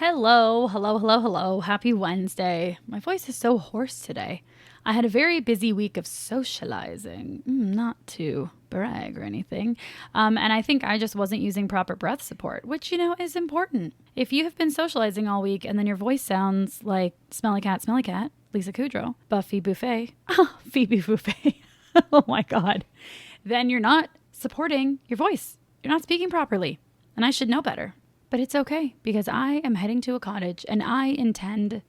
Hello, hello, hello, hello. Happy Wednesday. My voice is so hoarse today. I had a very busy week of socializing, not to brag or anything. And I think I just wasn't using proper breath support, which, is important. If you have been socializing all week and then your voice sounds like Smelly Cat, Lisa Kudrow, Buffy Buffet, Phoebe Buffet, oh my God, then you're not supporting your voice. You're not speaking properly. And I should know better. But it's okay, because I am heading to a cottage and I intend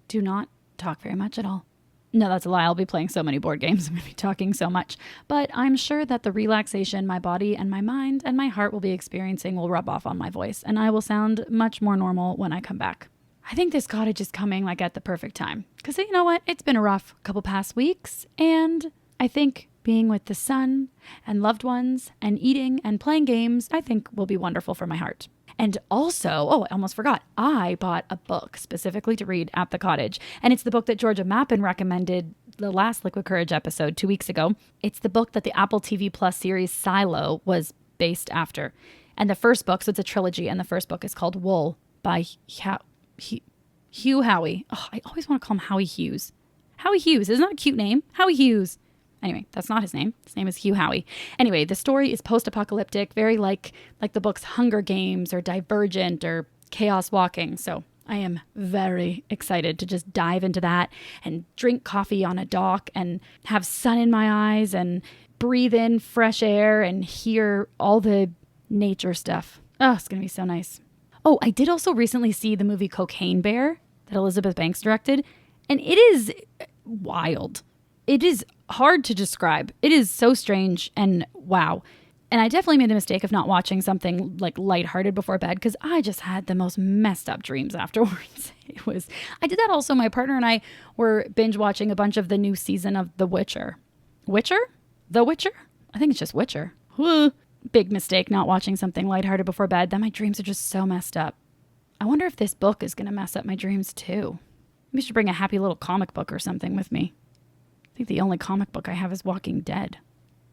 to not talk very much at all. No, that's a lie. I'll be playing so many board games. I'm going to be talking so much. But I'm sure that the relaxation my body and my mind and my heart will be experiencing will rub off on my voice, and I will sound much more normal when I come back. I think this cottage is coming at the perfect time. Because you know what? It's been a rough couple past weeks, and I think being with the sun and loved ones and eating and playing games, I think will be wonderful for my heart. And also, I almost forgot, I bought a book specifically to read at the cottage. And it's the book that Georgia Mappin recommended the last Liquid Courage episode 2 weeks ago. It's the book that the Apple TV Plus series Silo was based after. And the first book, so it's a trilogy, and the first book is called Wool by Hugh Howey. Oh, I always want to call him Howie Hughes. Howie Hughes, isn't that a cute name? Howie Hughes. Anyway, that's not his name. His name is Hugh Howey. Anyway, the story is post-apocalyptic, very like the books Hunger Games or Divergent or Chaos Walking. So I am very excited to just dive into that and drink coffee on a dock and have sun in my eyes and breathe in fresh air and hear all the nature stuff. Oh, it's going to be so nice. Oh, I did also recently see the movie Cocaine Bear that Elizabeth Banks directed, and it is wild. It is hard to describe. It is so strange and wow. And I definitely made the mistake of not watching something lighthearted before bed because I just had the most messed up dreams afterwards. I did that also. My partner and I were binge watching a bunch of the new season of The Witcher. Witcher? The Witcher? I think it's just Witcher. Big mistake not watching something lighthearted before bed. Then my dreams are just so messed up. I wonder if this book is going to mess up my dreams too. Maybe I should bring a happy little comic book or something with me. I think the only comic book I have is Walking Dead.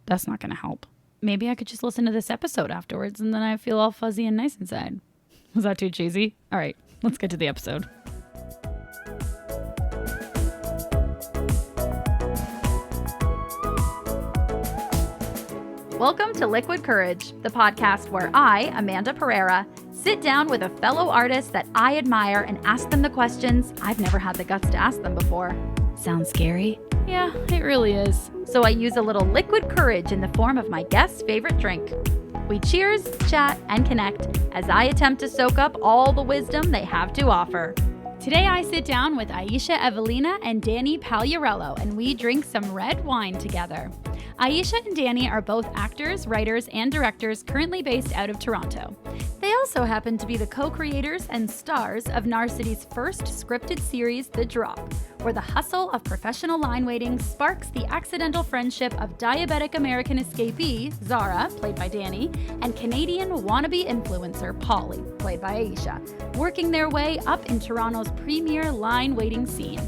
That's not going to help. Maybe I could just listen to this episode afterwards and then I feel all fuzzy and nice inside. Was that too cheesy? All right, let's get to the episode. Welcome to Liquid Courage, the podcast where I, Amanda Pereira, sit down with a fellow artist that I admire and ask them the questions I've never had the guts to ask them before. Sounds scary? Yeah, it really is. So I use a little liquid courage in the form of my guest's favorite drink. We cheers, chat, and connect as I attempt to soak up all the wisdom they have to offer. Today I sit down with Aisha Evelyna and Dani Pagliarello, and we drink some red wine together. Aisha and Dani are both actors, writers, and directors currently based out of Toronto. They also happen to be the co-creators and stars of Narcity's first scripted series, The Drop, where the hustle of professional line waiting sparks the accidental friendship of diabetic American escapee, Zara, played by Dani, and Canadian wannabe influencer, Polly, played by Aisha, working their way up in Toronto's premier line waiting scene.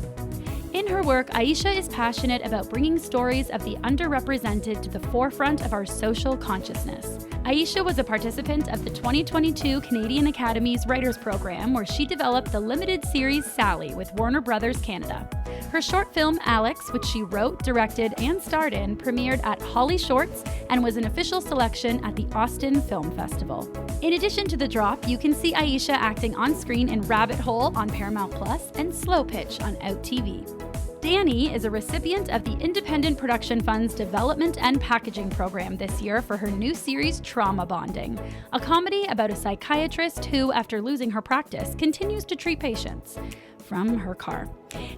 In her work, Aisha is passionate about bringing stories of the underrepresented to the forefront of our social consciousness. Aisha was a participant of the 2022 Canadian Academy's Writers Program, where she developed the limited series Sally with Warner Brothers Canada. Her short film Alex, which she wrote, directed, and starred in, premiered at Holly Shorts and was an official selection at the Austin Film Festival. In addition to The Drop, you can see Aisha acting on screen in Rabbit Hole on Paramount Plus and Slow Pitch on Out TV. Dani is a recipient of the Independent Production Fund's Development and Packaging Program this year for her new series Trauma Bonding, a comedy about a psychiatrist who, after losing her practice, continues to treat patients from her car.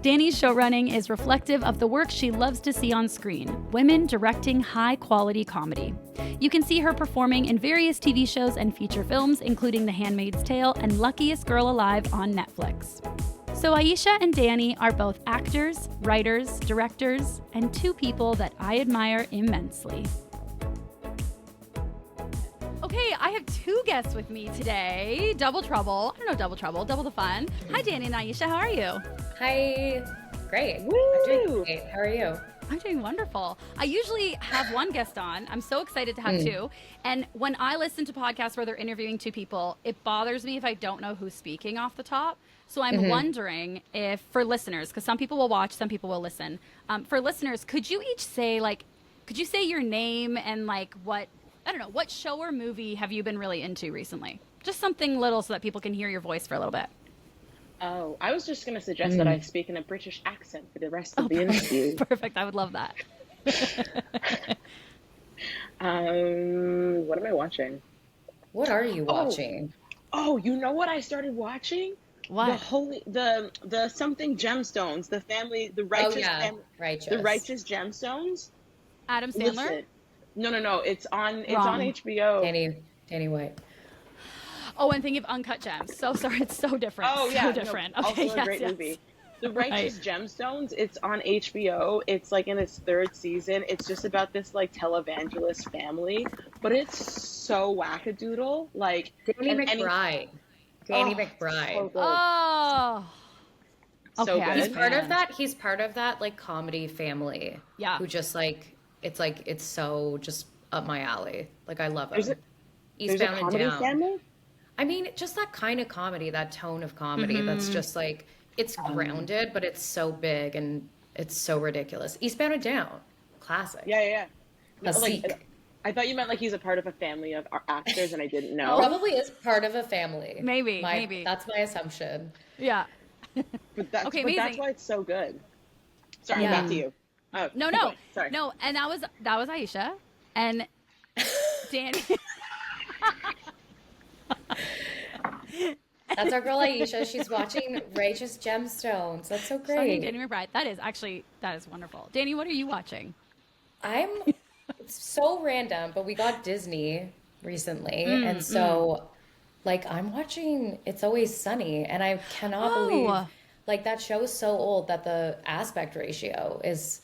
Dani's showrunning is reflective of the work she loves to see on screen, women directing high-quality comedy. You can see her performing in various TV shows and feature films, including The Handmaid's Tale and Luckiest Girl Alive on Netflix. So Aisha and Dani are both actors, writers, directors, and two people that I admire immensely. Okay, I have two guests with me today. Double trouble. I don't know double trouble, double the fun. Hi, Dani and Aisha. How are you? Hi. Great. Woo! I'm doing great. How are you? I'm doing wonderful. I usually have one guest on. I'm so excited to have two. And when I listen to podcasts where they're interviewing two people, it bothers me if I don't know who's speaking off the top. So I'm wondering if, for listeners, because some people will watch, some people will listen. For listeners, could you each say, like, could you say your name and, like, what, I don't know, what show or movie have you been really into recently? Just something little so that people can hear your voice for a little bit. Oh, I was just going to suggest that I speak in a British accent for the rest of the interview. Perfect. I would love that. What am I watching? What are you watching? Oh, you know what I started watching? What? The something gemstones, the family, the righteous, righteous. the righteous gemstones. Adam Sandler? Listen. No. It's on HBO. Danny White. Oh, I'm thinking of Uncut Gems. So sorry, it's so different. Oh yeah, so different. No, okay, also a great movie. The Righteous Right. Gemstones. It's on HBO. It's like in its third season. It's just about this like televangelist family, but it's so wackadoodle. Like Danny McBride. Danny McBride. So good. Oh. So Okay, good. He's part of that. He's part of that like comedy family. Yeah. Who just it's so just up my alley. Like I love him. There's a Eastbound and comedy Down. family? I mean, just that kind of comedy, that tone of comedy that's just like, it's grounded, but it's so big and it's so ridiculous. Eastbound and Down. Classic. Yeah. Like, I thought you meant like he's a part of a family of actors and I didn't know. probably is part of a family. Maybe. That's my assumption. Yeah. But that's amazing. why it's so good. Sorry, Yeah. back to you. Oh, No. Sorry. No, and that was Aisha. And Danny. That's our girl Aisha. She's watching Righteous Gemstones. That's so great. Sorry, Danny McBride. That is wonderful. Danny, what are you watching? It's so random, but we got Disney recently. And so, like, I'm watching It's Always Sunny, and I cannot believe, like, that show is so old that the aspect ratio is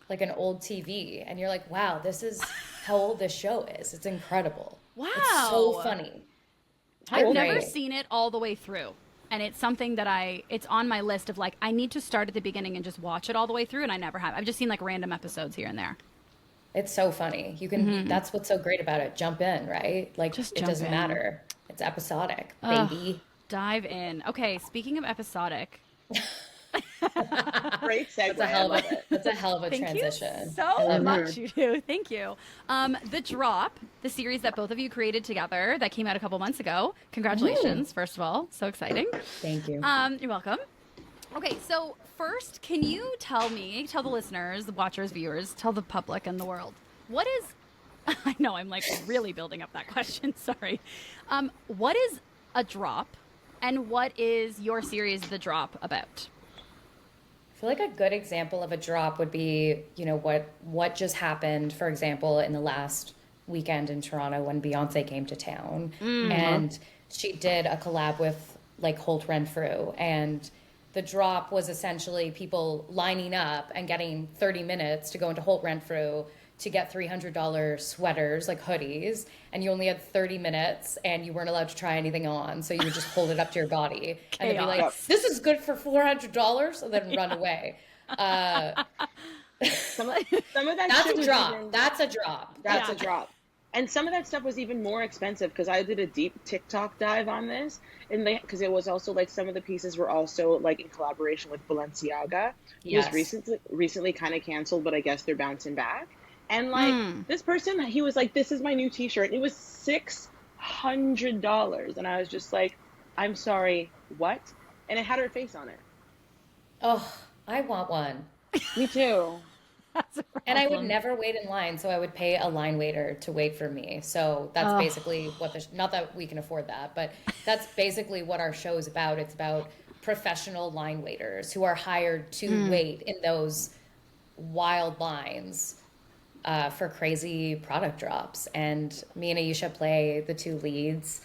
like an old TV. And you're like, wow, this is how old this show is. It's incredible. Wow. It's so funny. I've never seen it all the way through. And it's something that it's on my list of like, I need to start at the beginning and just watch it all the way through. And I never have. I've just seen like random episodes here and there. It's so funny. You can, that's what's so great about it. Jump in, right? Like, Just it jump doesn't in. matter. It's episodic, Ugh. baby. Dive in. Okay, speaking of episodic. Great segue. That's a hell of a Thank transition. you so much, you do. Thank you. The Drop, the series that both of you created together that came out a couple months ago. Congratulations, first of all. So exciting. Thank you. You're welcome. Okay, so first, can you tell the listeners, the watchers, viewers, tell the public and the world, what is, I know I'm like really building up that question, sorry. What is a drop and what is your series, The Drop, about? I feel like a good example of a drop would be, you know, what just happened, for example, in the last weekend in Toronto when Beyonce came to town. And she did a collab with like Holt Renfrew, and the drop was essentially people lining up and getting 30 minutes to go into Holt Renfrew to get $300 sweaters, like hoodies, and you only had 30 minutes and you weren't allowed to try anything on. So you would just hold it up to your body and then be like, this is good for $400, and then run away. Some of that That's shit a was drop. even- That's a drop. That's a drop. And some of that stuff was even more expensive because I did a deep TikTok dive on this, and because it was also like some of the pieces were also like in collaboration with Balenciaga, who was recently kind of canceled, but I guess they're bouncing back. And like this person, he was like, "This is my new T-shirt." It was $600, and I was just like, "I'm sorry, what?" And it had her face on it. Oh, I want one. Me too. And I would never wait in line, so I would pay a line waiter to wait for me. So that's basically what not that we can afford that, but that's basically what our show is about. It's about professional line waiters who are hired to wait in those wild lines for crazy product drops. And me and Aisha play the two leads,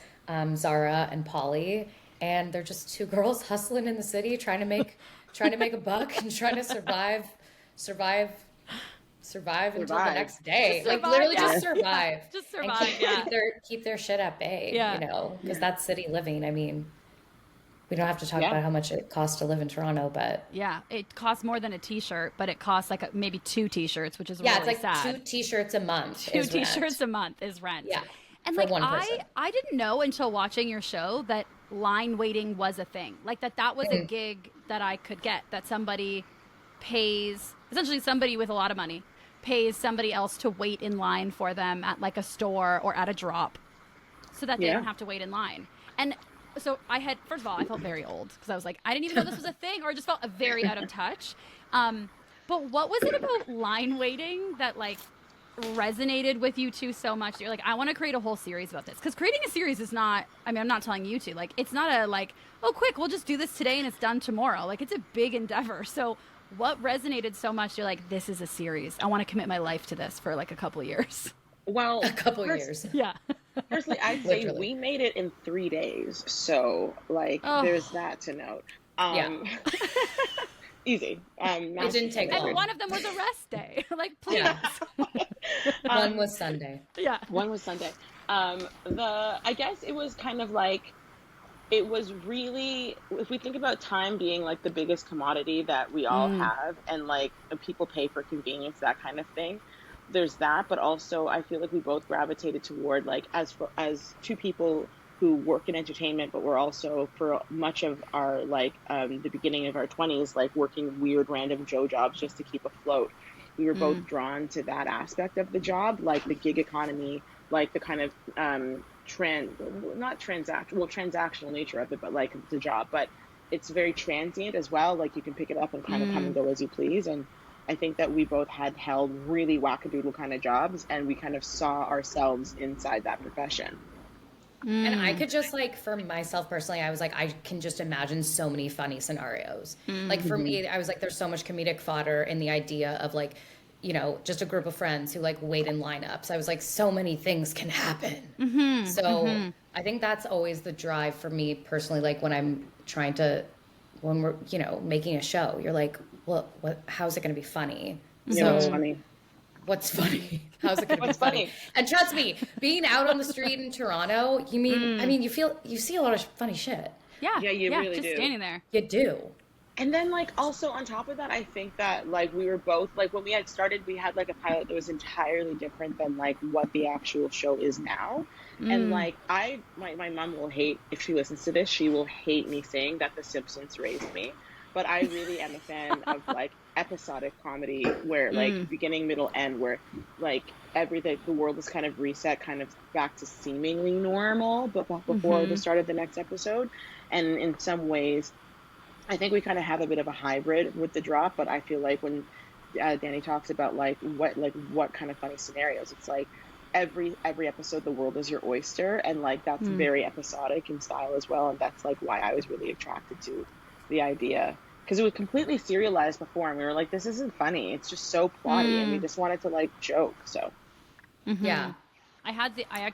Zara and Polly, and they're just two girls hustling in the city, trying to make a buck and trying to survive until the next day. Just survive, literally yeah. just survive. Just And survive, keep their shit at bay, you know, because that's city living. I mean, We don't have to talk Yeah. about how much it costs to live in Toronto, but Yeah, it costs more than a t-shirt, but it costs like maybe two t-shirts, which is yeah, it's really like sad. two t-shirts a month Two is t-shirts rent. a month is rent. Yeah, And for like one person. I didn't know until watching your show that line waiting was a thing. Like that was a gig that I could get, that somebody pays, essentially somebody with a lot of money pays somebody else to wait in line for them at like a store or at a drop so that they Yeah. don't have to wait in line. And so I had, first of all, I felt very old because I was like, I didn't even know this was a thing, or I just felt very out of touch. But what was it about line waiting that like resonated with you two so much that you're like, I want to create a whole series about this? Because creating a series is not, I mean, I'm not telling you to, like, it's not a like, oh, quick, we'll just do this today and it's done tomorrow. Like, it's a big endeavor. So what resonated so much? You're like, this is a series. I want to commit my life to this for like a couple years. Well, A couple years. Yeah. personally, I'd say Literally. we made it in 3 days. So, like, Oh. there's that to note. Yeah. Easy. It didn't take And long. one of them was a rest day. Like, please. Yeah. One was Sunday. Yeah. One was Sunday. I guess it was kind of like, it was really, if we think about time being like the biggest commodity that we all have, and like people pay for convenience, that kind of thing. There's that, but also I feel like we both gravitated toward, like, as two people who work in entertainment, but we're also, for much of our like the beginning of our 20s, like working weird random Joe jobs just to keep afloat. We were both drawn to that aspect of the job, like the gig economy, like the kind of transactional nature of it, but like the job, but it's very transient as well. Like you can pick it up and kind of come and go as you please. And I think that we both had held really wackadoodle kind of jobs, and we kind of saw ourselves inside that profession. And I could just like, for myself personally, I was like, I can just imagine so many funny scenarios. Like for me, I was like, there's so much comedic fodder in the idea of like, you know, just a group of friends who like wait in lineups. I was like, so many things can happen. So I think that's always the drive for me personally. Like when I'm trying to, when we're, you know, making a show, you're like, well, how's it going to be funny? You know, it's funny. What's funny? How's it going to be What's funny? funny? And trust me, being out on the street in Toronto, I mean, you see a lot of funny shit. Yeah. Yeah, you really just do. standing there. You do. And then, like, also on top of that, I think that, like, we were both, like, when we had started, we had, like, a pilot that was entirely different than, like, what the actual show is now. And, like, my mom will hate, if she listens to this, she will hate me saying that The Simpsons raised me. But I really am a fan of, like, episodic comedy where, like, beginning, middle, end, where, like, everything, the world is kind of reset, kind of back to seemingly normal but before the start of the next episode. And in some ways, I think we kind of have a bit of a hybrid with the drop, but I feel like when Dani talks about like what kind of funny scenarios, it's like every episode the world is your oyster, and like that's very episodic in style as well, and that's like why I was really attracted to the idea, because it was completely serialized before, and we were like, this isn't funny, it's just so plotty, and we just wanted to like joke. So Yeah.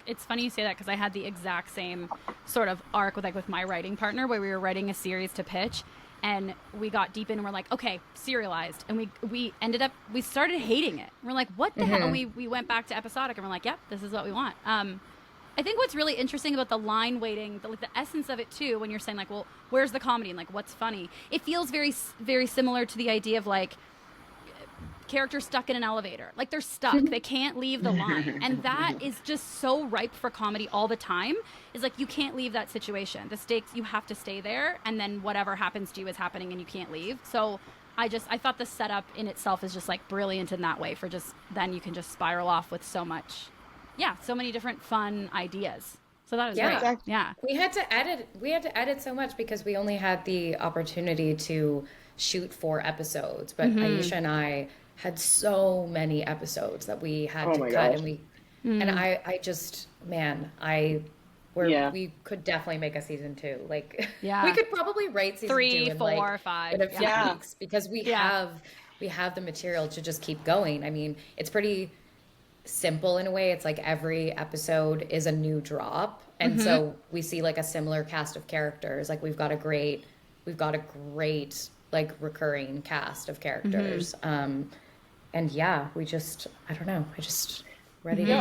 It's funny you say that because I had the exact same sort of arc with my writing partner, where we were writing a series to pitch, and we got deep in and we're like, okay, serialized, and we started hating it. We're like, what the hell? And we went back to episodic, and we're like, yep, this is what we want. I think what's really interesting about the line waiting, the essence of it too, when you're saying like, well, where's the comedy and like what's funny? It feels very, very similar to the idea of like characters stuck in an elevator, like they're stuck, they can't leave the line, and that is just so ripe for comedy all the time. Is like, you can't leave that situation, the stakes, you have to stay there, and then whatever happens to you is happening and you can't leave. So I thought the setup in itself is just like brilliant in that way, for just then you can just spiral off with so many different fun ideas. So that was great. Yeah. We had to edit so much because we only had the opportunity to shoot 4 episodes, but Aisha and I had so many episodes that we had to cut, gosh. and I just, man, we could definitely make a season 2. Like, we could probably write season 3, 2 in 4, like 5 in a few weeks, because we have the material to just keep going. I mean, it's pretty simple in a way. It's like every episode is a new drop, and so we see like a similar cast of characters. Like we've got a great like recurring cast of characters. And yeah, I don't know, I just ready to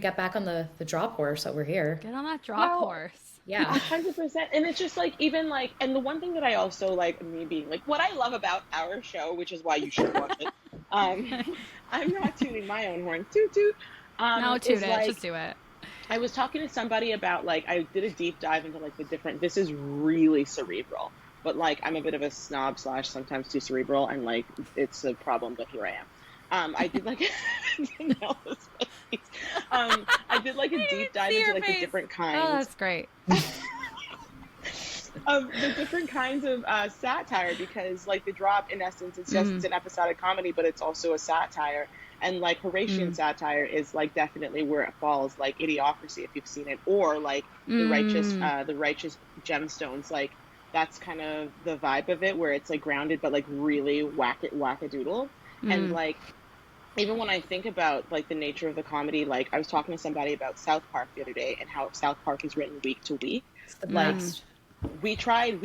get back on the drop horse over here. Get on that drop horse. Yeah. 100%. And it's just like, even like, and the one thing that I also like, me being like, what I love about our show, which is why you should watch it. I'm not tooting my own horn, toot toot. No, toot Is it. like, Just do it. I was talking to somebody about like, I did a deep dive into like the different, this is really cerebral, but like, I'm a bit of a snob slash sometimes too cerebral, and like, it's a problem, but here I am. I did like, I did like a deep dive into like the different kinds. Oh, that's great. Of the different kinds of satire, because like The Drop, in essence, it's just it's an episodic comedy, but it's also a satire. And like Horatian satire is like definitely where it falls, like Idiocracy, if you've seen it, or like the righteous gemstones. Like that's kind of the vibe of it, where it's like grounded but like really wackadoodle. And like, even when I think about like the nature of the comedy, like I was talking to somebody about South Park the other day, and how South Park is written week to week. It's the Like, best. we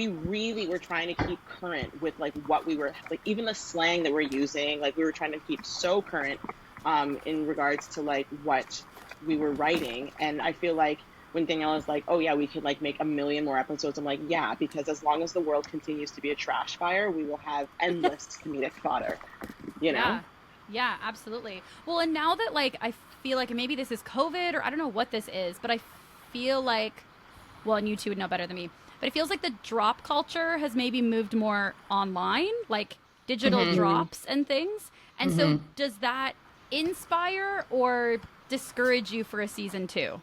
really were trying to keep current with like what we were, like even the slang that we're using, like we were trying to keep so current in regards to like what we were writing. And I feel like when Danielle is like, oh yeah, we could like make a million more episodes, I'm like, yeah, because as long as the world continues to be a trash fire, we will have endless comedic fodder, you know? Yeah, absolutely. Well, and now that like I feel like maybe this is COVID, or I don't know what this is, but I feel like, well, and you two would know better than me, but it feels like the drop culture has maybe moved more online, like digital drops and things. And so does that inspire or discourage you for a season 2?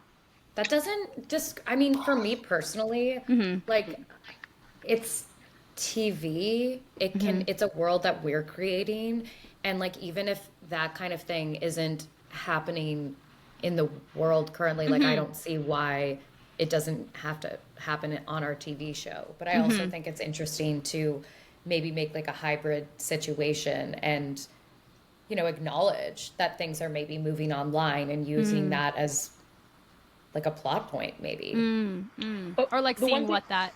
That doesn't just, I mean, for me personally, like it's TV. It can, it's a world that we're creating. And like, even if that kind of thing isn't happening in the world currently, like I don't see why it doesn't have to happen on our TV show. But I also think it's interesting to maybe make like a hybrid situation and, you know, acknowledge that things are maybe moving online and using that as like a plot point, maybe. Or like seeing what that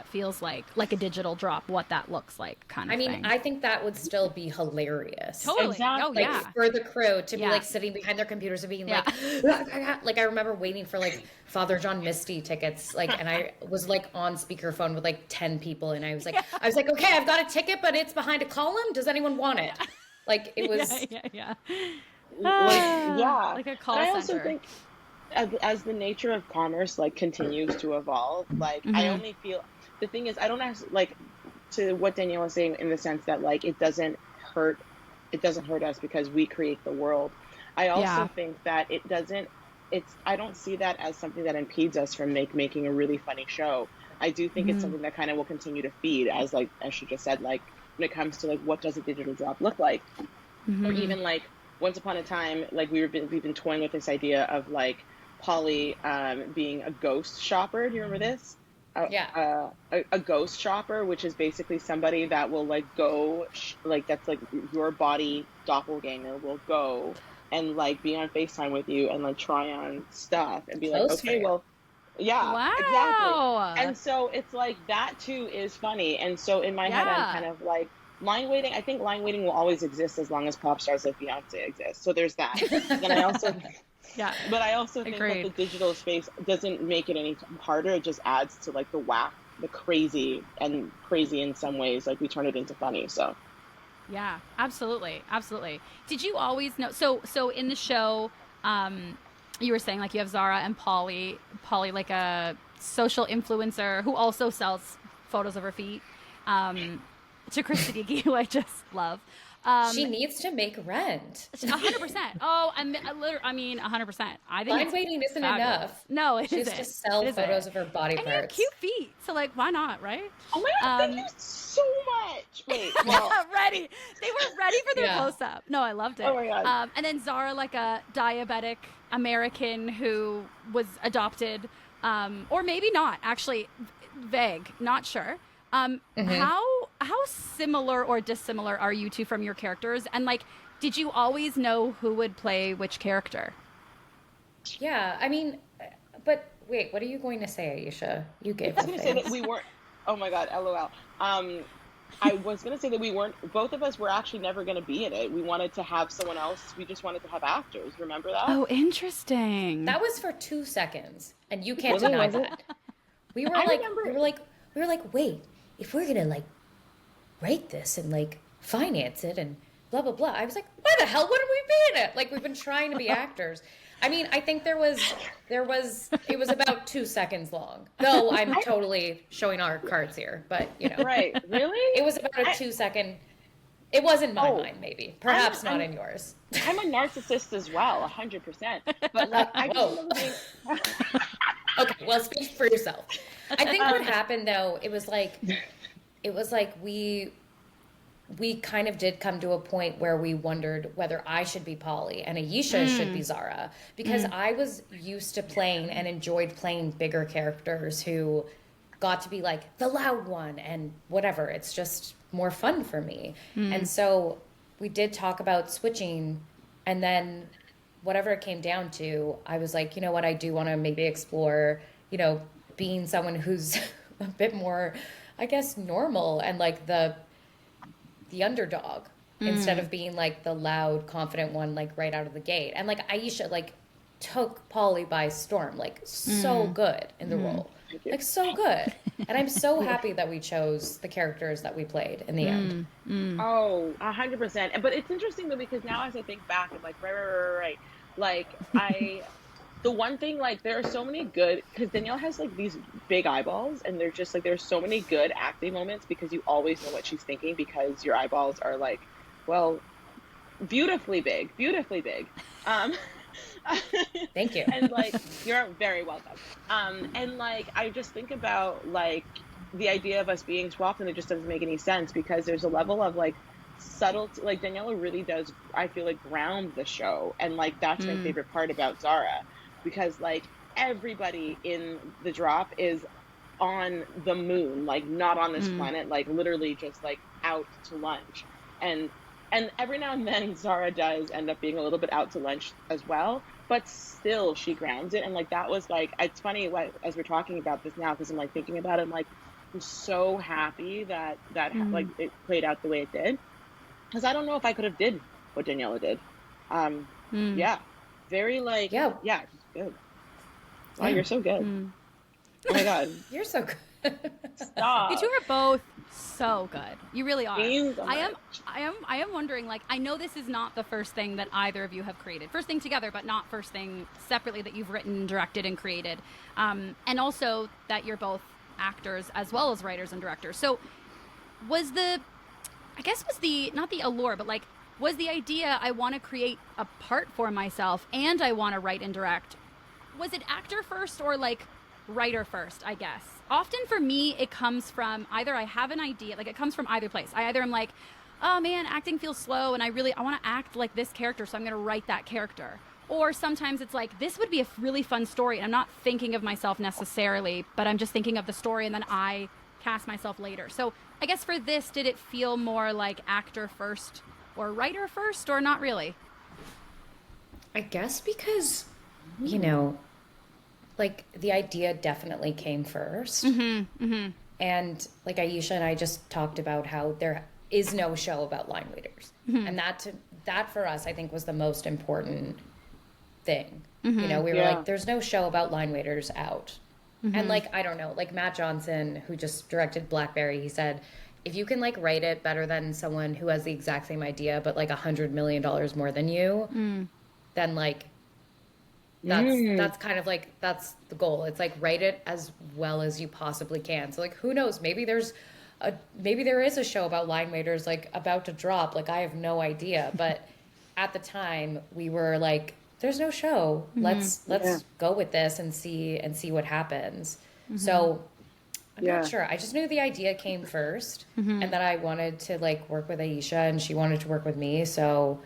feels like a digital drop, what that looks like, kind of thing. I mean, I think that would still be hilarious. Totally. Exactly. Oh, Like yeah. for the crew to be like sitting behind their computers and being like I remember waiting for like Father John Misty tickets, like, and I was like on speakerphone with like 10 people, and I was like, okay, I've got a ticket, but it's behind a column. Does anyone want it? Like it was, Like a call and I center. also think, as the nature of commerce like continues to evolve, like I only feel, the thing is, I don't have like, to what Danielle was saying, in the sense that like it doesn't hurt us because we create the world. I also think that I don't see that as something that impedes us from making a really funny show. I do think it's something that kind of will continue to feed, as like, as she just said, like when it comes to like what does a digital drop look like, or even like once upon a time, like we've been toying with this idea of like Polly being a ghost shopper. Do you remember this? A ghost shopper, which is basically somebody that will like go like, that's like your body doppelganger will go and like be on FaceTime with you and like try on stuff and be like, okay, well, yeah, Wow. exactly. And so it's like that too is funny. And so in my head, I'm kind of like, line waiting. I think line waiting will always exist as long as pop stars like Beyonce exist. So there's that. Then I also, but I also think that the digital space doesn't make it any harder. It just adds to like the whack, the crazy in some ways. Like we turn it into funny. So. Yeah, absolutely. Did you always know? So in the show, you were saying like you have Zara and Polly like a social influencer who also sells photos of her feet. To Christy, who I just love. She needs to make rent. 100%. Oh, I mean, 100%. I think line waiting isn't enough. No, it isn't. isn't. She has to sell photos of her body parts. And you have cute feet, so like, why not, right? Oh my God, thank you so much. Wait, well, ready. They were ready for their close-up. No, I loved it. Oh my God. And then Zara, like a diabetic American who was adopted, or maybe not. Actually, vague, not sure. How similar or dissimilar are you two from your characters? And like, did you always know who would play which character? Yeah, I mean, but wait, what are you going to say, Aisha? You gave. I was going to say that we weren't. Oh my God, LOL. I was going to say that we weren't. Both of us were actually never going to be in it. We wanted to have someone else. We just wanted to have actors. Remember that? Oh, interesting. That was for 2 seconds, and you can't deny that. we were I like, remember. we were like, wait, if we're gonna like write this and like finance it and blah blah blah. I was like, why the hell wouldn't we be in it? Like we've been trying to be actors. I mean, I think it was about 2 seconds long. Though I'm totally showing our cards here, but you know. Right. Really? It was about a 2 second. It was in my mind, maybe. Perhaps not in yours. I'm a narcissist as well, 100%. But like, I just remember being. Okay, well, speak for yourself. I think what happened though, it was like we kind of did come to a point where we wondered whether I should be Polly and Aisha should be Zara, because I was used to playing and enjoyed playing bigger characters who got to be like the loud one and whatever. It's just more fun for me. And so we did talk about switching, and then whatever it came down to, I was like, you know what, I do want to maybe explore, you know, being someone who's a bit more, I guess, normal and like the underdog instead of being like the loud, confident one, like right out of the gate. And like Aisha, like took Polly by storm, like so good in the role, like so good. And I'm so happy that we chose the characters that we played in the end. Oh, 100%. But it's interesting though, because now as I think back, I'm like, right. Like the one thing, like there are so many good, because Danielle has like these big eyeballs, and they're just like, there's so many good acting moments because you always know what she's thinking because your eyeballs are like, well, beautifully big. Thank you. And like, you're very welcome. And like, I just think about like the idea of us being swapped, and it just doesn't make any sense because there's a level of like subtlety. Like Daniela really does, I feel like, ground the show, and like that's my favorite part about Zara, because like everybody in the drop is on the moon, like not on this planet, like literally just like out to lunch, and every now and then Zara does end up being a little bit out to lunch as well, but still she grounds it. And like that was like, it's funny as we're talking about this now, because I'm like thinking about it, I'm like, I'm so happy that like it played out the way it did, because I don't know if I could have did what Daniela did. Yeah, very like yeah, good. Wow, you're so good. Oh my god, You're so good. stop. You two are both so good. You really are. Means so I much. am wondering, like, I know this is not the first thing that either of you have created. First thing together, but not first thing separately that you've written, directed, and created. And also that you're both actors as well as writers and directors. So was the not the allure, but like, was the idea, I want to create a part for myself and I want to write and direct, was it actor first or like writer first, I guess? Often for me, it comes from either I have an idea, like it comes from either place. I either am like, oh man, acting feels slow and I want to act like this character, so I'm going to write that character. Or sometimes it's like, this would be a really fun story, and I'm not thinking of myself necessarily, but I'm just thinking of the story, and then I cast myself later. So I guess for this, did it feel more like actor first or writer first, or not really? I guess because, you know, like the idea definitely came first. And like Aisha and I just talked about how there is no show about line waiters. And that for us, I think, was the most important thing. You know, we were like, there's no show about line waiters out. And like, I don't know, like Matt Johnson, who just directed Blackberry, he said, if you can like write it better than someone who has the exact same idea, but like $100 million more than you, then like, that's kind of like, that's the goal. It's like, write it as well as you possibly can. So like, who knows, maybe there is a show about line waiters like about to drop. Like, I have no idea. But at the time we were like, there's no show. Let's go with this and see what happens. So I'm not sure. I just knew the idea came first, and that I wanted to like work with Aisha, and she wanted to work with me. So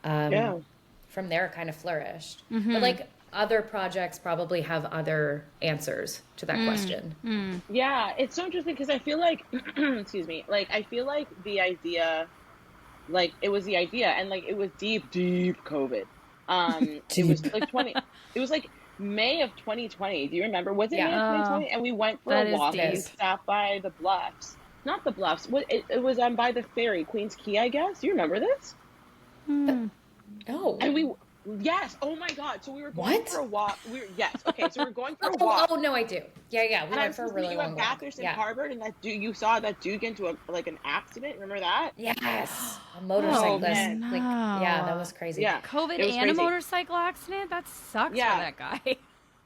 from there, it kind of flourished. But like other projects probably have other answers to that question. Yeah, it's so interesting because I feel like, excuse me, like I feel like the idea, like it was the idea, and like it was deep COVID. It was like it was like May of 2020. Do you remember? Was it May of 2020? And we went for a walk and we stopped by the Bluffs. Not the Bluffs. What it was by the ferry, Queens Quay, I guess. Do you remember this? Oh. And Yes. Oh my God. So we were going What? for a walk. Yes. Okay. So we were going for a walk. Oh, no, I do. Yeah. We And I went was for a supposed to meet really you long at walk. Bathurst and Yeah. Harvard, and that dude, you saw that dude get into an accident. Remember that? Yes. A Oh motorcyclist. man. Like, yeah, that No. was crazy. Yeah. COVID It was and a crazy. motorcycle accident? That sucks for Yeah. that guy.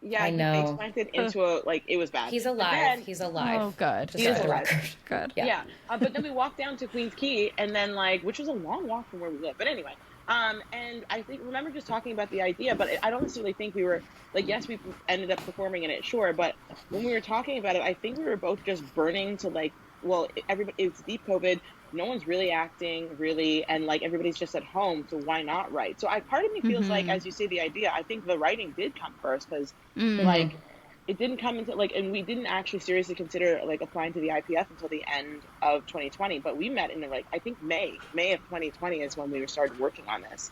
Yeah. I He face know. planted into a it was bad. He's But alive. then He's alive. Oh, good. Just he for is the alive. record. Good. Yeah. Yeah. But then we walked down to Queens Quay, and then which was a long walk from where we live. But anyway. And I remember just talking about the idea, but I don't necessarily think we were yes, we ended up performing in it, sure. But when we were talking about it, I think we were both just burning to everybody, it's deep COVID. No one's really acting really. And everybody's just at home. So why not write? So part of me feels like, as you say, the idea, I think the writing did come first because it didn't come into and we didn't actually seriously consider applying to the IPF until the end of 2020. But we met in I think May of 2020 is when we started working on this.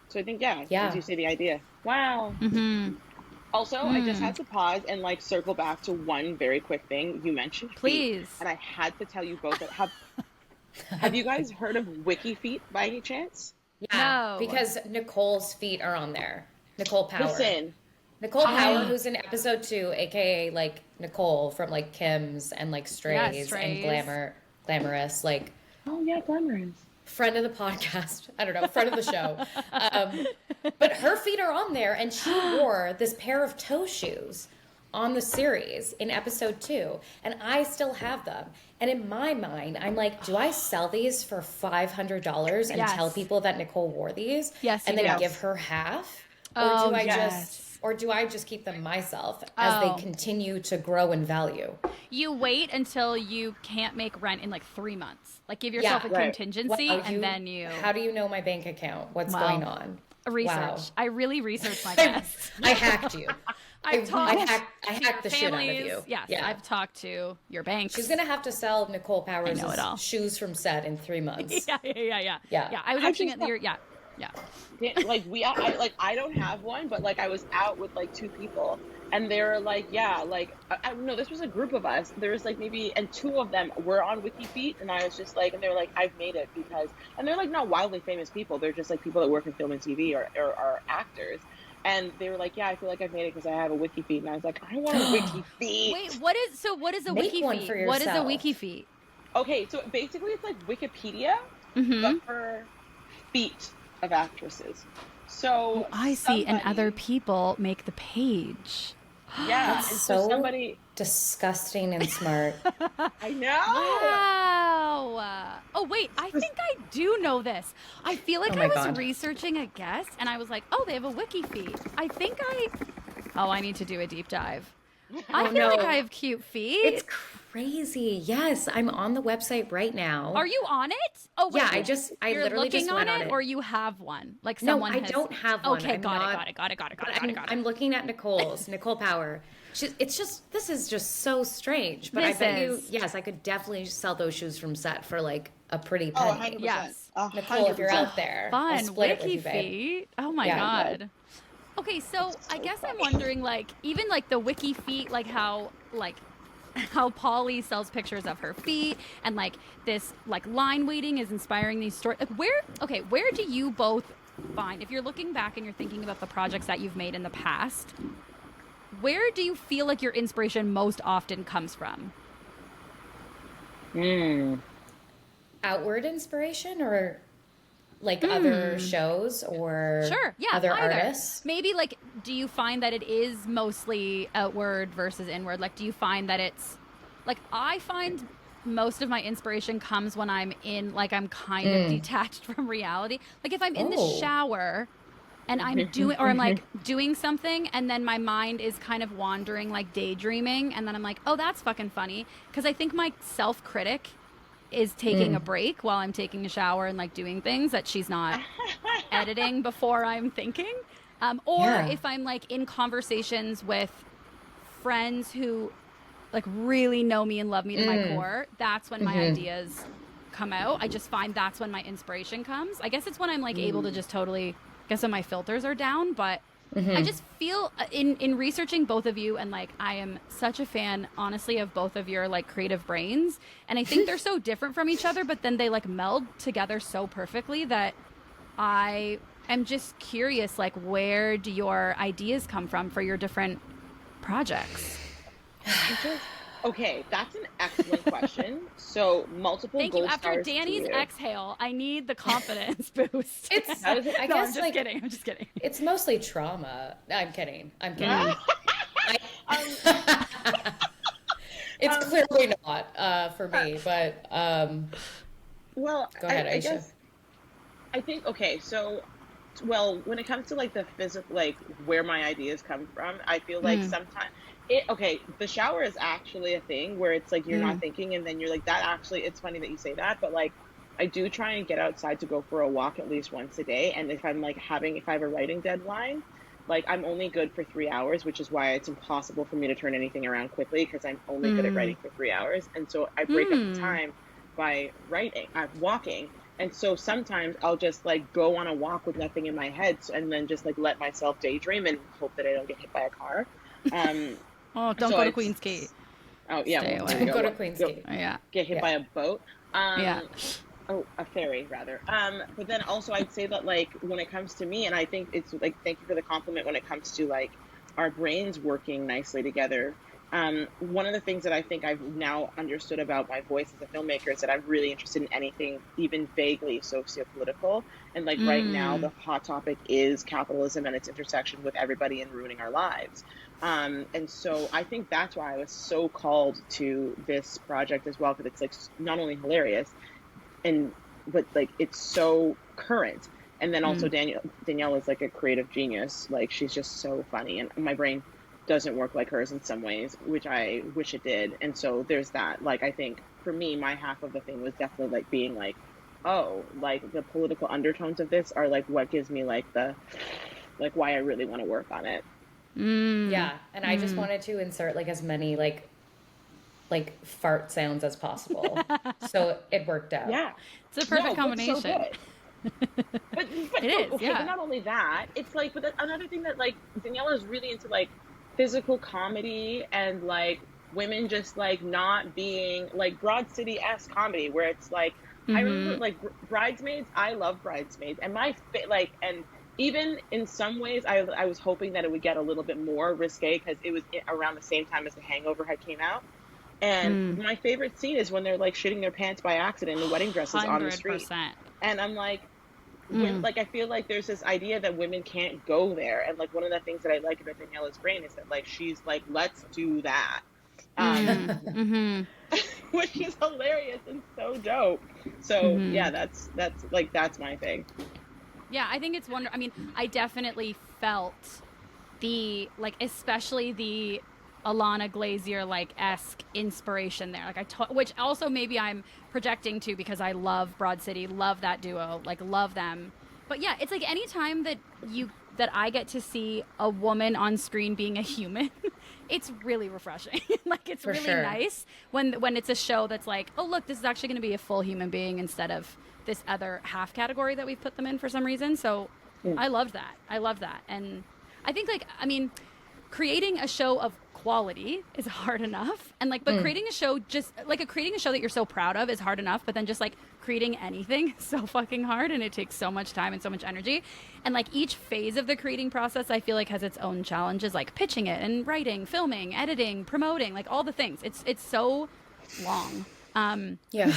So I think as you say, the idea. Wow. Also, I just had to pause and circle back to one very quick thing you mentioned. Please. Feet, and I had to tell you both that have you guys heard of Wiki Feet by any chance? Yeah, No. because Nicole's feet are on there. Nicole Power. Listen. Nicole Power, who's in episode 2, aka Nicole from Kim's and Strays and Glamorous, Oh yeah, Glamorous. friend of the podcast. I don't know, friend of the show. But her feet are on there, and she wore this pair of toe shoes on the series in episode 2, and I still have them. And in my mind, I'm like, do I sell these for $500 and tell people that Nicole wore these? Yes, and you then do. give her half? Oh, Or do I just keep them myself as they continue to grow in value? You wait until you can't make rent in 3 months. Give yourself a contingency, and then you. How do you know my bank account? What's going on? Research. Wow. I really researched my guests. I hacked you. I to hacked the shit out of families. you. Yes, Yeah. I've talked to your banks. She's gonna have to sell Nicole Powers' know it all. shoes from set in 3 months. Yeah. I was actually getting yeah. I don't have one, but I was out with 2 people, and they were no, this was a group of us. There was maybe, and 2 of them were on Wiki Feet, and I was just and they were I've made it because, and they're not wildly famous people. They're just people that work in film and TV or are actors. And they were yeah, I feel like I've made it because I have a Wiki Feet. And I was I want a Wiki Feet. Wait, what is a Make Wiki one Feet? for What is a yourself. Wiki Feet? Okay, so basically it's Wikipedia, but for feet of actresses. So I see, and other people make the page. Yeah, That's and so somebody. disgusting and smart. I know. Wow. Oh, wait, I think I do know this. I feel like Oh I my was God. researching a guest, and I was oh, they have a Wiki feed. I need to do a deep dive. I feel like I have cute feet. It's crazy. Yes, I'm on the website right now. Are you on it? Oh, wait. Yeah, I You're literally looking just went on it. or you have one? No, Someone I has... don't have one. Okay, I'm got not- it. I'm looking at Nicole's, Nicole Power. This is just so strange. But I bet yes, I could definitely sell those shoes from set for a pretty Oh, penny. 100%. Yes. Nicole, if you're 100%. out there, I'll Fun. split it with Wiki you, babe. feet. Oh my Yeah. God. Okay, so I guess I'm wondering, even the Wiki feet, how Polly sells pictures of her feet, and this line weighting is inspiring these stories. Where do you both find, if you're looking back and you're thinking about the projects that you've made in the past, where do you feel like your inspiration most often comes from? Outward inspiration or other shows or Sure, yeah, other either. artists? Maybe do you find that it is mostly outward versus inward? Do you find that it's I find most of my inspiration comes when I'm in I'm kind of detached from reality. If I'm in the shower and I'm doing, or I'm doing something, and then my mind is kind of wandering, daydreaming, and then I'm oh, that's fucking funny, because I think my self-critic is taking a break while I'm taking a shower and doing things that she's not editing before I'm thinking. If I'm in conversations with friends who really know me and love me to my core, that's when my ideas come out. I just find that's when my inspiration comes. I guess it's when I'm able to just totally, guess when my filters are down, but I just feel in researching both of you, and I am such a fan, honestly, of both of your creative brains, and I think they're so different from each other, but then they meld together so perfectly that I am just curious, like, where do your ideas come from for your different projects? Okay, that's an excellent question. So multiple Thank you. gold After stars to Dani's you. exhale, I need the confidence boost. It's, That was I No, I'm guess, just like, kidding. I'm just kidding. it's mostly trauma. I'm kidding. I'm kidding. it. It's clearly not for me, but Well, go ahead, I Aisha. guess I think okay. So, well, when it comes to like the physical, like where my ideas come from, I feel like Mm, sometimes it okay. The shower is actually a thing where it's like you're not mm, thinking, and then you're like that. Actually, it's funny that you say that, but like I do try and get outside to go for a walk at least once a day. And if I have a writing deadline, like I'm only good for 3 hours, which is why it's impossible for me to turn anything around quickly because I'm only good at mm, writing for 3 hours. And so I break up the mm. time by walking. And so sometimes I'll just like go on a walk with nothing in my head and then just like let myself daydream and hope that I don't get hit by a car. Um, Oh, don't so go to it's, Queen's Gate. oh yeah, Stay well, there you away. Go go. to Queen's Go Gate. Yeah. get hit Yeah. by a boat. Yeah. Oh, a ferry rather. But then also I'd say that like when it comes to me, and I think it's like thank you for the compliment when it comes to like our brains working nicely together. One of the things that I think I've now understood about my voice as a filmmaker is that I'm really interested in anything even vaguely sociopolitical. And like right now, Mm. the hot topic is capitalism and its intersection with everybody and ruining our lives. And so I think that's why I was so called to this project as well, because it's like not only hilarious and but like it's so current. And then also Mm. Danielle is like a creative genius. Like she's just so funny, and my brain doesn't work like hers in some ways, which I wish it did. And so there's that. Like I think for me, my half of the thing was definitely like being like, oh, like the political undertones of this are like what gives me like the like why I really want to work on it. Mm. Yeah, and I just Mm. wanted to insert like as many like fart sounds as possible. So it worked out. Yeah. It's a perfect No, but so combination. good. But It is, okay, but yeah. not only that, it's like another thing that like Daniela is really into like physical comedy and like women just like not being like Broad City-esque comedy where it's like I remember Mm-hmm. like Bridesmaids. I love Bridesmaids, and like and even in some ways I was hoping that it would get a little bit more risque because it was around the same time as The Hangover had came out. And Mm. my favorite scene is when they're like shitting their pants by accident in wedding dresses on the street. 100%. And I'm like, Mm. like I feel like there's this idea that women can't go there, and like one of the things that I like about Daniela's brain is that like she's like, let's do that, um, Mm. Mm-hmm. which is hilarious and so dope. So Mm-hmm. yeah, that's my thing. Yeah, I think it's wonderful. I mean, I definitely felt the, like, especially the Alana Glazier, like, esque inspiration there. Like, which also maybe I'm projecting to because I love Broad City, love that duo, like, love them. But yeah, it's like anytime that I get to see a woman on screen being a human, it's really refreshing. Like it's For really sure. nice when it's a show that's like, oh look, this is actually going to be a full human being instead of this other half category that we've put them in for some reason. So Mm. I loved that. I love that. And I think like I mean, creating a show of quality is hard enough, and like but creating a show just like creating a show that you're so proud of is hard enough, but then just like creating anything is so fucking hard, and it takes so much time and so much energy. And like each phase of the creating process I feel like has its own challenges, like pitching it and writing, filming, editing, promoting, like all the things. It's so long. Yeah,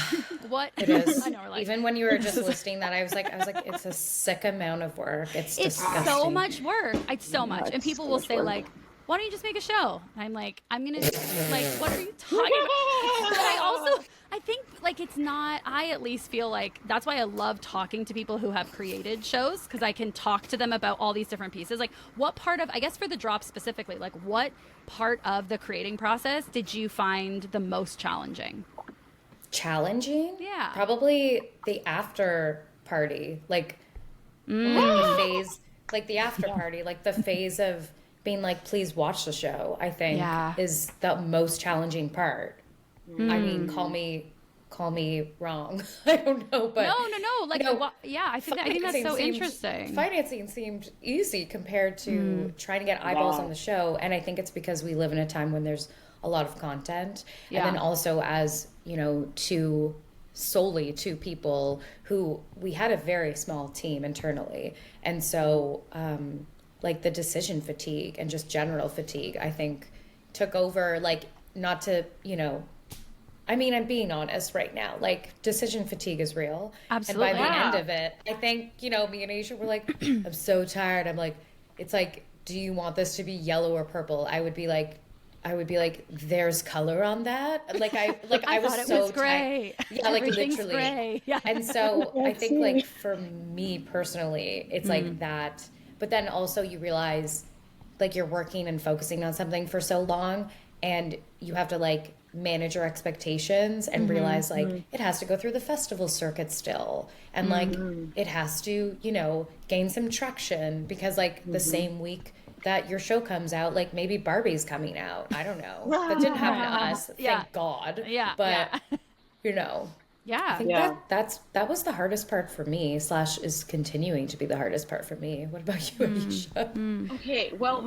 What it is. I know we're like Even when you were just listing that, I was like, it's a sick amount of work. It's it's disgusting. so much work. It's so much. And It's people so will much say work. like, why don't you just make a show? And I'm like, I'm gonna like, what are you talking about? But I think like it's not. I at least feel like that's why I love talking to people who have created shows, because I can talk to them about all these different pieces. Like, what part of, I guess for the drop specifically, like what part of the creating process did you find the most challenging? Challenging. Yeah. Probably the after party, like the phase, like the after party, like the phase of being like, please watch the show. I think Yeah. is the most challenging part. I mean, call me wrong. I don't know, but No. Like, you know, yeah, I think that's so interesting. Financing seemed easy compared to trying to get eyeballs on Wow. the show, and I think it's because we live in a time when there's a lot of content, Yeah. and then also as you know, two solely to people who we had a very small team internally. And so, like the decision fatigue and just general fatigue, I think took over, like, not to, I mean, I'm being honest right now. Like, decision fatigue is real. Absolutely. And by the end of it, I think, me and Aisha were like, I'm so tired. I'm like, it's like, do you want this to be yellow or purple? I would be like, there's color on that. Like, I was it so was gray. tired. Yeah, like Everything's literally. gray. Yeah. And so I think, like, for me personally, it's like that. But then also you realize, like, you're working and focusing on something for so long, and you have to, like, manage your expectations and realize, like, it has to go through the festival circuit still, and like it has to gain some traction, because like the same week that your show comes out, like maybe Barbie's coming out, I don't know, that didn't happen to us, thank God. But I think that was the hardest part for me, slash is continuing to be the hardest part for me. What about you, Aisha? Okay, well,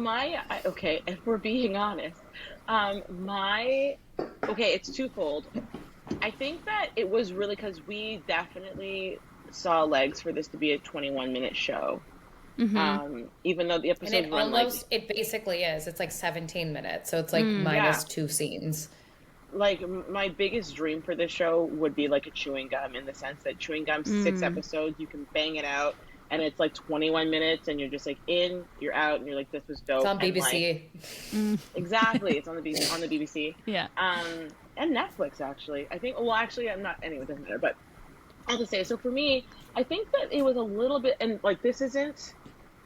if we're being honest, it's twofold. I think that it was really because we definitely saw legs for this to be a 21-minute show. Even though the episode it basically is. It's like 17 minutes, so it's like minus 2 scenes. Like, my biggest dream for this show would be like a chewing gum, in the sense that chewing gum's 6 episodes, you can bang it out, and it's like 21 minutes, and you're just like in, you're out, and you're like, this was dope. It's on BBC. Exactly, it's on the BBC. Yeah. And Netflix, actually. I think. Well, actually, I'm not. Anyway, it doesn't matter. But I'll just say. So for me, I think that it was a little bit, and like, this isn't.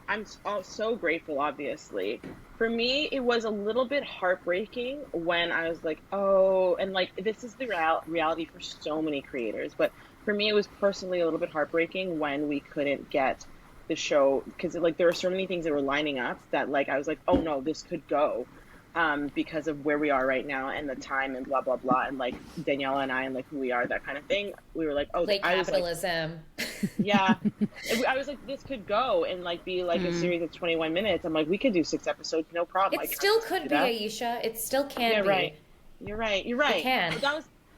I'm so grateful, obviously. For me, it was a little bit heartbreaking when I was like, oh, and like, this is the reality for so many creators. But for me, it was personally a little bit heartbreaking when we couldn't get the show, because like there were so many things that were lining up that like I was like, oh no, this could go, because of where we are right now and the time and blah blah blah, and like Daniela and I and like who we are, that kind of thing. We were like, oh, late capitalism. Yeah, I was like, this could go and like be like a series of 21 minutes. I'm like, we could do 6 episodes, no problem. It still could be, Aisha. It still can be. Right. You're right. It can. But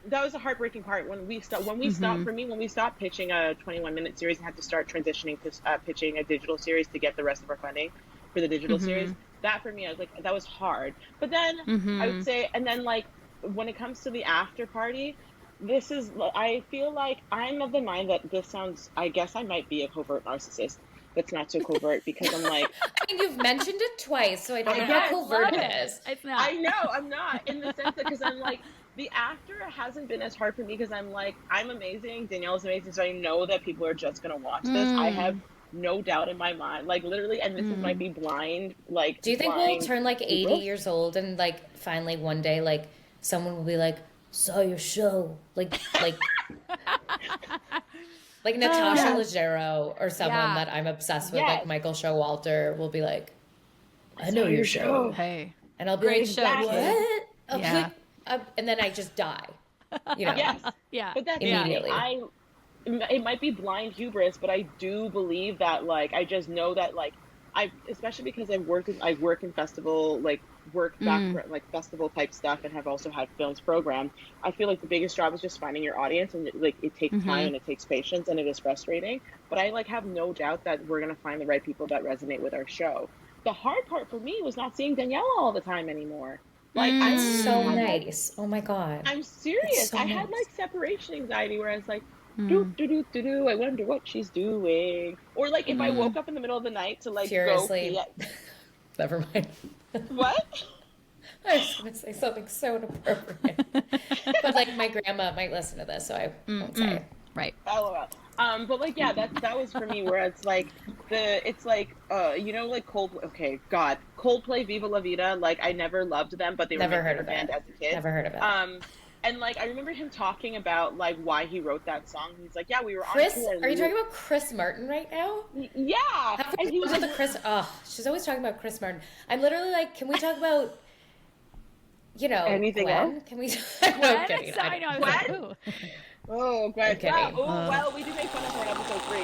that was the heartbreaking part when we stopped. For me, when we stopped pitching a 21-minute series and had to start transitioning to pitching a digital series to get the rest of our funding for the digital series. That for me, I was like, that was hard. But then I would say, and then like when it comes to the after party, I feel like I'm of the mind that this sounds, I guess I might be a covert narcissist. That's not so covert, because I'm like, I mean, you've mentioned it twice, so I don't know how covert it is. It's not. I know, I'm not, in the sense that, because I'm like, the after hasn't been as hard for me, because I'm like, I'm amazing, Danielle's amazing, so I know that people are just going to watch this. I have no doubt in my mind, like literally, and this might be blind, like, do you think we'll turn like 80 years old and like finally one day like someone will be like, saw your show, like like Natasha Leggero or someone that I'm obsessed with, like Michael Showalter, will be like, I know your show. Hey. And I'll be Great like, show, what? I'll be Yeah. like, and then I just die. Yes. Yeah. But that's Immediately. It might be blind hubris, but I do believe that, like, I just know that, like, especially because I work in festival, like, like festival type stuff, and have also had films programmed. I feel like the biggest job is just finding your audience, and like it takes time and it takes patience, and it is frustrating. But I like have no doubt that we're gonna find the right people that resonate with our show. The hard part for me was not seeing Daniela all the time anymore. Like, That's so nice. Oh my God. I'm serious. So I had like separation anxiety where I was like, do. I wonder what she's doing. Or like if I woke up in the middle of the night to like Furiously. go Never mind. What? I was going to say something so inappropriate. But like my grandma might listen to this, so I won't say it. Right. LOL. But like, yeah, that was for me, where it's like like Coldplay. Okay, God, Coldplay, Viva La Vida. Like, I never loved them, but they were my favorite band as a kid. Never heard of it. And like, I remember him talking about like why he wrote that song. He's like, yeah, we were on tour. Are you talking about Chris Martin right now? Yeah. And he was on the Chris. Oh, she's always talking about Chris Martin. I'm literally like, can we talk about, anything else? Can we? No, I'm kidding. I know. I was like, ooh. Oh, Gwen. Okay. Well, we do make fun of her in episode 3.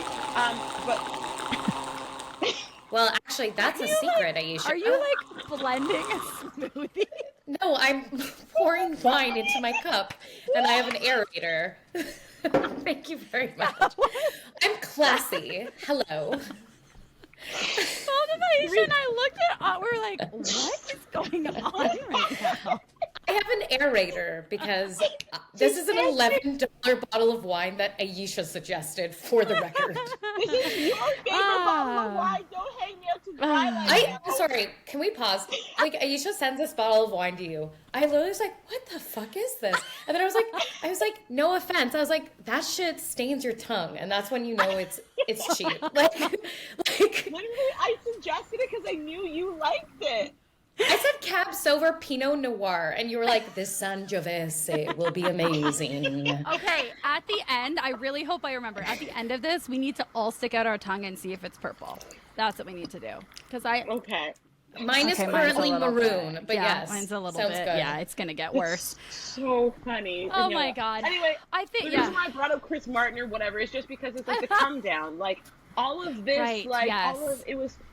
But well, actually, that's a secret, Aisha. Are you like blending a smoothie? No, I'm pouring wine into my cup, and I have an aerator. Thank you very much. I'm classy. Hello. Both of Aisha and I looked at we're like, what is going on right now? I have an aerator because this is an $11 bottle of wine that Aisha suggested, for the record. This is your favorite bottle of wine. Don't hang me up to dry like that. Sorry, can we pause? Like, Aisha sends this bottle of wine to you. I literally was like, what the fuck is this? And then I was like, no offense. I was like, that shit stains your tongue. And that's when you know it's cheap. Like literally, I suggested it because I knew you liked it. I said Cab Sauv Pinot Noir, and you were like, this Sangiovese will be amazing. Okay, at the end, I really hope I remember. At the end of this, we need to all stick out our tongue and see if it's purple. That's what we need to do. Okay. Mine is currently maroon, but yes. Mine's a little sounds bit. good. Yeah, it's going to get worse. So funny. Oh my God. Anyway, I think, the reason why I brought up Chris Martin or whatever is just because it's like the come down. Like, all of this, right, like, yes.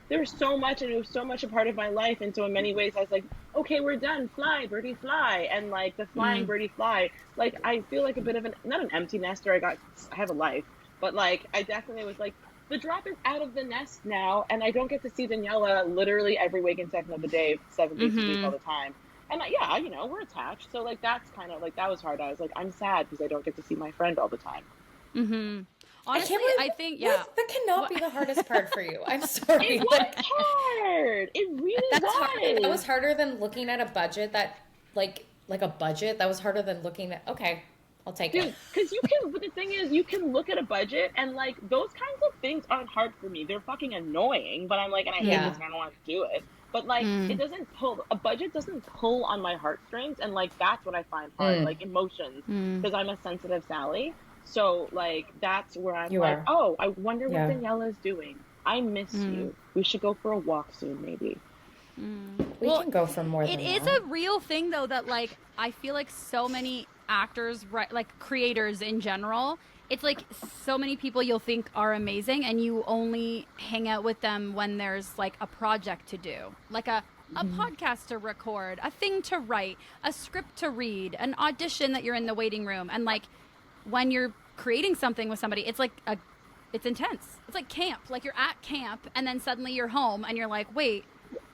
there was so much, and it was so much a part of my life. And so in many ways, I was like, okay, we're done. Fly, birdie, fly. And like the flying birdie fly, like, I feel like a bit of not an empty nester. I have a life, but like, I definitely was like, the drop is out of the nest now. And I don't get to see Daniela literally every waking second of the day, 7 days a week all the time. And yeah, you know, we're attached. So like, that's kind of like, that was hard. I was like, I'm sad because I don't get to see my friend all the time. Mm-hmm. Honestly, I think, that cannot be the hardest part for you. I'm sorry. It was hard. It really was. Hard. That was harder than looking at a budget that, like a budget. That was harder than looking at, okay, I'll take it. Because you can, but the thing is, you can look at a budget and like, those kinds of things aren't hard for me. They're fucking annoying, but I'm like, and I hate this and I don't want to do it. But like, it doesn't a budget doesn't pull on my heartstrings. And like, that's what I find hard, like emotions, because I'm a sensitive Sally. So, like, that's where I'm oh, I wonder what Daniela's doing. I miss you. We should go for a walk soon, maybe. We can go for more than that. It is a real thing, though, that, like, I feel like so many actors, like, creators in general, it's like so many people you'll think are amazing, and you only hang out with them when there's, like, a project to do. Like a podcast to record, a thing to write, a script to read, an audition that you're in the waiting room, and, like, when you're creating something with somebody, it's like it's intense. It's like camp. Like, you're at camp and then suddenly you're home and you're like, wait,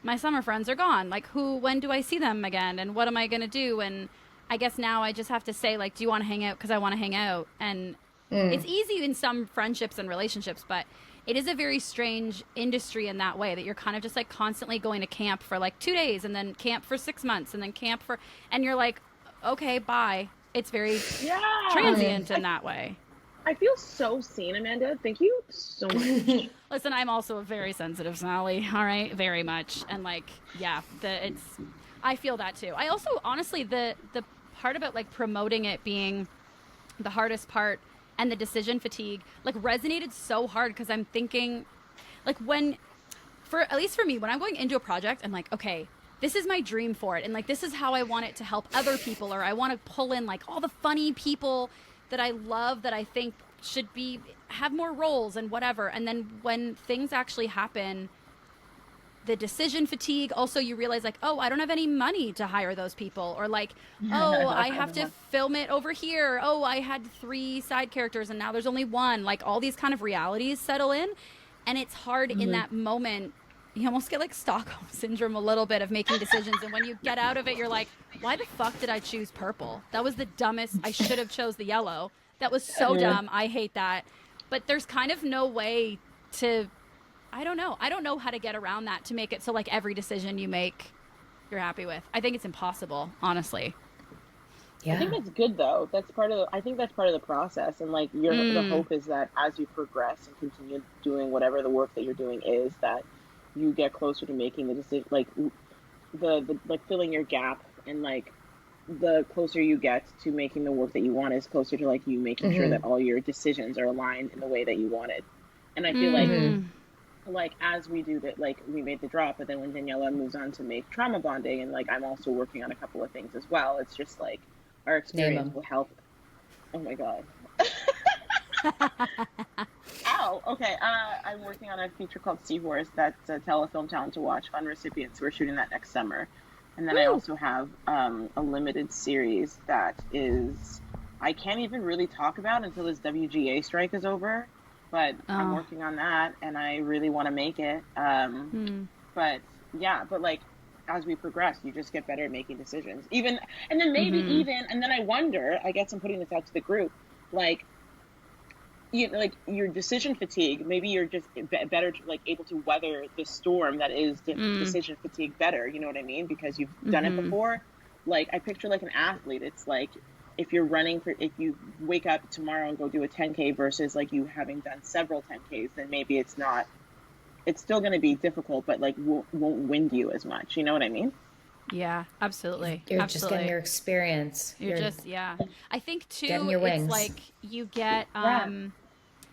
my summer friends are gone. Like, when do I see them again? And what am I going to do? And I guess now I just have to say, like, do you want to hang out? Because I want to hang out. And it's easy in some friendships and relationships, but it is a very strange industry in that way, that you're kind of just like constantly going to camp for like 2 days and then camp for 6 months and then camp for, and you're like, okay, bye. It's very transient in that way. I feel so seen, Amanda. Thank you so much. Listen, I'm also a very sensitive Sally. All right, very much, and like, yeah, I feel that too. I also, honestly, the part about like promoting it being the hardest part and the decision fatigue, like, resonated so hard, because I'm thinking, like, at least for me, when I'm going into a project, I'm like, okay, this is my dream for it, and like, this is how I want it to help other people, or I want to pull in like all the funny people that I love, that I think should have more roles and whatever. And then when things actually happen, the decision fatigue, also you realize like, oh, I don't have any money to hire those people, or like, oh, I have to film it over here. Oh, I had 3 side characters and now there's only 1. Like, all these kind of realities settle in, and it's hard in that moment. You almost get like Stockholm syndrome a little bit of making decisions. And when you get out of it, you're like, why the fuck did I choose purple? That was the dumbest. I should have chose the yellow. That was so dumb. I hate that. But there's kind of no way to, I don't know how to get around that to make it so like every decision you make, you're happy with. I think it's impossible, honestly. Yeah. I think that's good though. I think that's part of the process. And like, the hope is that as you progress and continue doing whatever the work that you're doing is, that you get closer to making the decision, like the like filling your gap, and like the closer you get to making the work that you want is closer to like you making sure that all your decisions are aligned in the way that you wanted. And I feel like as we do that, like we made the drop, but then when Daniela moves on to make trauma bonding, and like I'm also working on a couple of things as well, it's just like our experience will help. Oh my god. Ow. Okay. I'm working on a feature called Seahorse. That's a telefilm talent to watch, fun recipients. We're shooting that next summer. And then I also have a limited series that is I can't even really talk about until this WGA strike is over. But I'm working on that, and I really want to make it. But yeah, but like as we progress, you just get better at making decisions. Even and then maybe even and then I wonder. I guess I'm putting this out to the group, like like your decision fatigue. Maybe you're just better to like able to weather the storm that is decision fatigue better. You know what I mean? Because you've done it before. Like I picture like an athlete. It's like if you're running for if you wake up tomorrow and go do a 10K versus like you having done several 10Ks, then maybe it's not. It's still going to be difficult, but like won't wind you as much. You know what I mean? Yeah, absolutely. You're just getting your experience. You're just, yeah. I think too, getting your wings. It's like you get,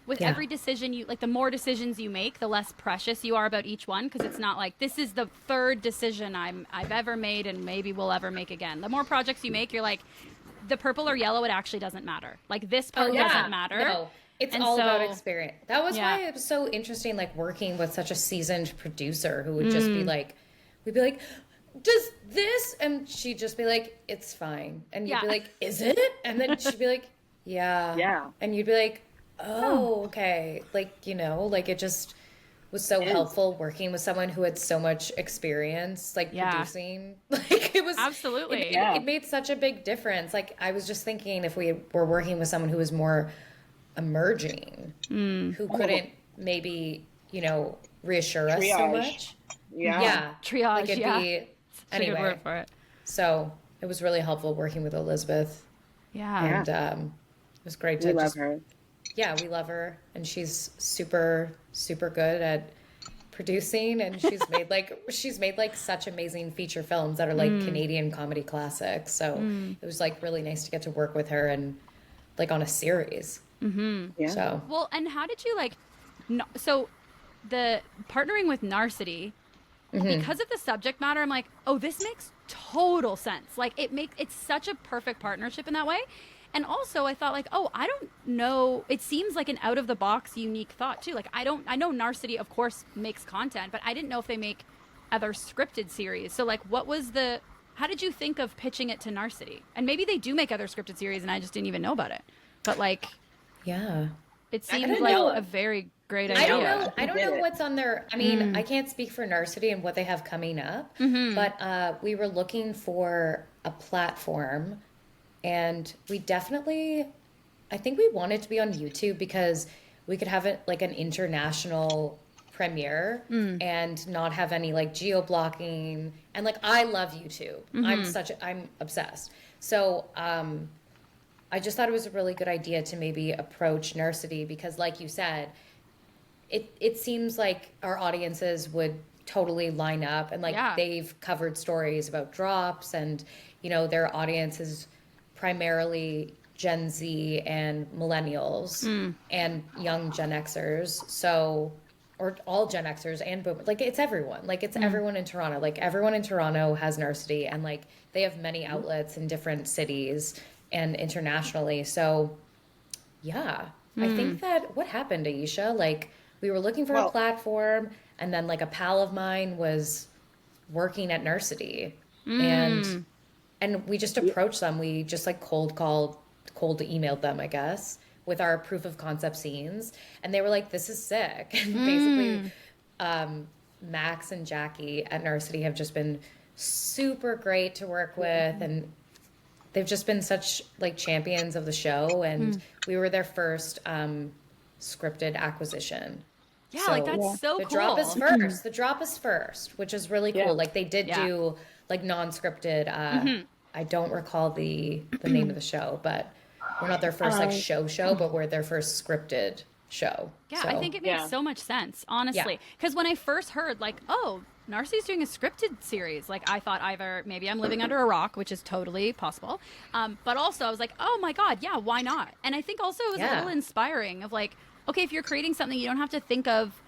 with every decision you, like the more decisions you make, the less precious you are about each one. Cause it's not like, this is the third decision I've ever made and maybe will ever make again. The more projects you make, you're like, the purple or yellow, it actually doesn't matter. Like this part doesn't matter. No. It's all about experience. That was why it was so interesting, like working with such a seasoned producer who would just be like, we'd be like, does this? And she'd just be like, it's fine. And you'd be like, is it? And then she'd be like, yeah. Yeah. And you'd be like, oh, okay. Like, you know, like it just was so helpful working with someone who had so much experience, like producing. Like it was absolutely. It made such a big difference. Like I was just thinking if we were working with someone who was more emerging, who couldn't maybe, you know, reassure us so much. Yeah. Triage. Like it'd be anyway. Good word for it. So it was really helpful working with Elizabeth. Yeah. And it was great to we love her. Yeah, we love her, and she's super, super good at producing, and she's made like such amazing feature films that are like Canadian comedy classics. So it was like really nice to get to work with her and like on a series. Yeah. So well, and how did you like? So the partnering with Narcity because of the subject matter, I'm like, oh, this makes total sense. Like it's such a perfect partnership in that way. And also I thought like, oh, I don't know. It seems like an out of the box, unique thought too. Like I know Narcity of course makes content, but I didn't know if they make other scripted series. So like how did you think of pitching it to Narcity? And maybe they do make other scripted series and I just didn't even know about it. But like, yeah, it seemed like a very great idea. I don't know what's on their, I mean, I can't speak for Narcity and what they have coming up, but we were looking for a platform. And we definitely, I think we wanted to be on YouTube because we could have it like an international premiere and not have any like geo blocking. And like, I love YouTube. I'm obsessed. So I just thought it was a really good idea to maybe approach Narcity because like you said, it seems like our audiences would totally line up and like they've covered stories about drops and, you know, their audience is primarily Gen Z and millennials and young Gen Xers. So, or all Gen Xers and boomers. Like it's everyone. Like it's everyone in Toronto. Like everyone in Toronto has Narcity and like they have many outlets in different cities and internationally. So yeah, I think that what happened, Aisha, like we were looking for a platform and then like a pal of mine was working at Narcity and we just approached them. We just like cold emailed them, I guess, with our proof of concept scenes. And they were like, this is sick. And basically, Max and Jackie at Narcity have just been super great to work with. And they've just been such like champions of the show. And we were their first scripted acquisition. Yeah, so like that's so cool. The drop is first. The drop is first, which is really cool. Like they did do like non-scripted. I don't recall the name of the show, but we're not their first like show, but we're their first scripted show. Yeah, so, I think it makes so much sense, honestly. Because when I first heard like, oh, Narcity's doing a scripted series, like I thought either maybe I'm living under a rock, which is totally possible, but also I was like, oh my God, yeah, why not? And I think also it was a little inspiring of like, okay, if you're creating something, you don't have to think of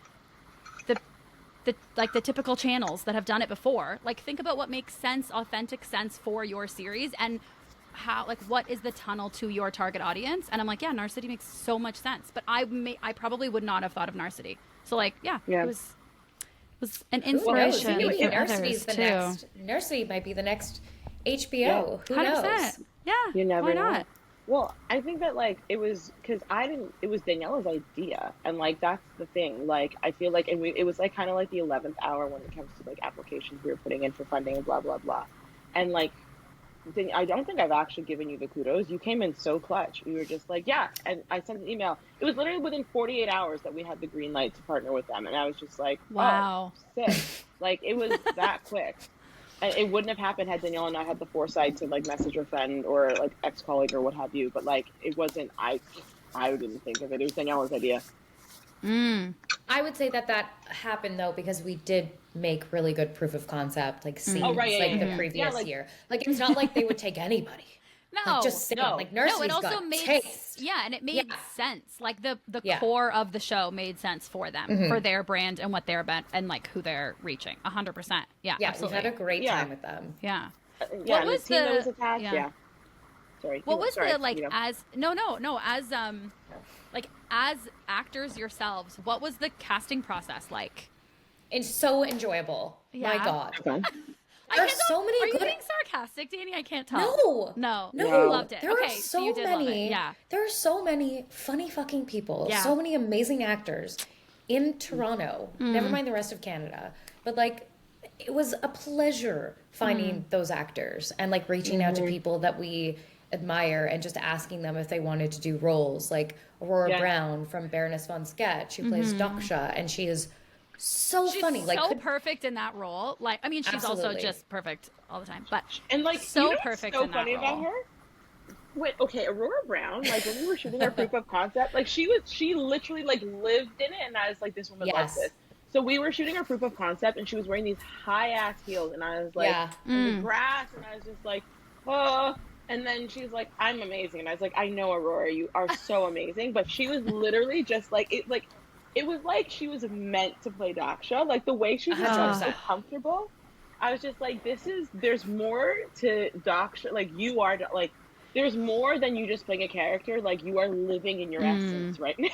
the typical channels that have done it before. Like think about what makes sense, authentic sense for your series and how, like what is the tunnel to your target audience. And I'm like, yeah, Narcity makes so much sense, but I probably would not have thought of Narcity. So like, it was was an Who knows? inspiration Maybe for Narcity's others the too. next. Narcity might be the next HBO. Who 100%. knows? Yeah, You never why know. not? Well, I think that like it was because I didn't. It was Daniela's idea, and like that's the thing. Like I feel like, and it was like kind of like the 11th hour when it comes to like applications we were putting in for funding and blah blah blah, and like I don't think I've actually given you the kudos. You came in so clutch. You were just like, yeah, and I sent an email. It was literally within 48 hours that we had the green light to partner with them, and I was just like, oh, Wow. sick. Like it was that quick. And it wouldn't have happened had Danielle and I had the foresight to like message a friend or like ex-colleague or what have you. But like it wasn't I didn't think of it. It was Daniela's idea. I would say that happened though because we did make really good proof of concept, like scenes, the previous year. Like it's not like they would take anybody. No, like, just saying, like Narcity's it also got made taste. and it made sense. Like the core of the show made sense for them, for their brand and what they're about and like who they're reaching. 100%. Yeah, absolutely. We had a great time with them. Yeah. What was the team that was attached? Yeah. Sorry. What was the like as like as actors yourselves? What was the casting process like? It's so enjoyable. Yeah. My God. Okay. There's so many Are good... you being sarcastic, Dani? I can't tell. No. You loved it. There Okay, are so so you did love it. Yeah. There are so many funny fucking people. Yeah. So many amazing actors in Toronto. Never mind the rest of Canada. But like, it was a pleasure finding those actors and like reaching out to people that we admire and just asking them if they wanted to do roles. Like Aurora Brown from Baroness von Sketch, who plays Daksha, and she is she's funny, so like perfect in that role. Like, I mean, she's also just perfect all the time, but and like so perfect. So in funny that role. about her. Wait, okay, Aurora Brown. Like when we were shooting our proof of concept, like she literally like lived in it, and I was like, this woman loves this. So we were shooting our proof of concept, and she was wearing these high ass heels, and I was like, in the grass, and I was just like, oh. And then she's like, I'm amazing, and I was like, I know, Aurora, you are so amazing, but she was literally just like it, like. It was like she was meant to play Daksha. Like the way she was just so comfortable. I was just like, there's more to Daksha. Like you are, like, there's more than you just playing a character. Like you are living in your essence right now.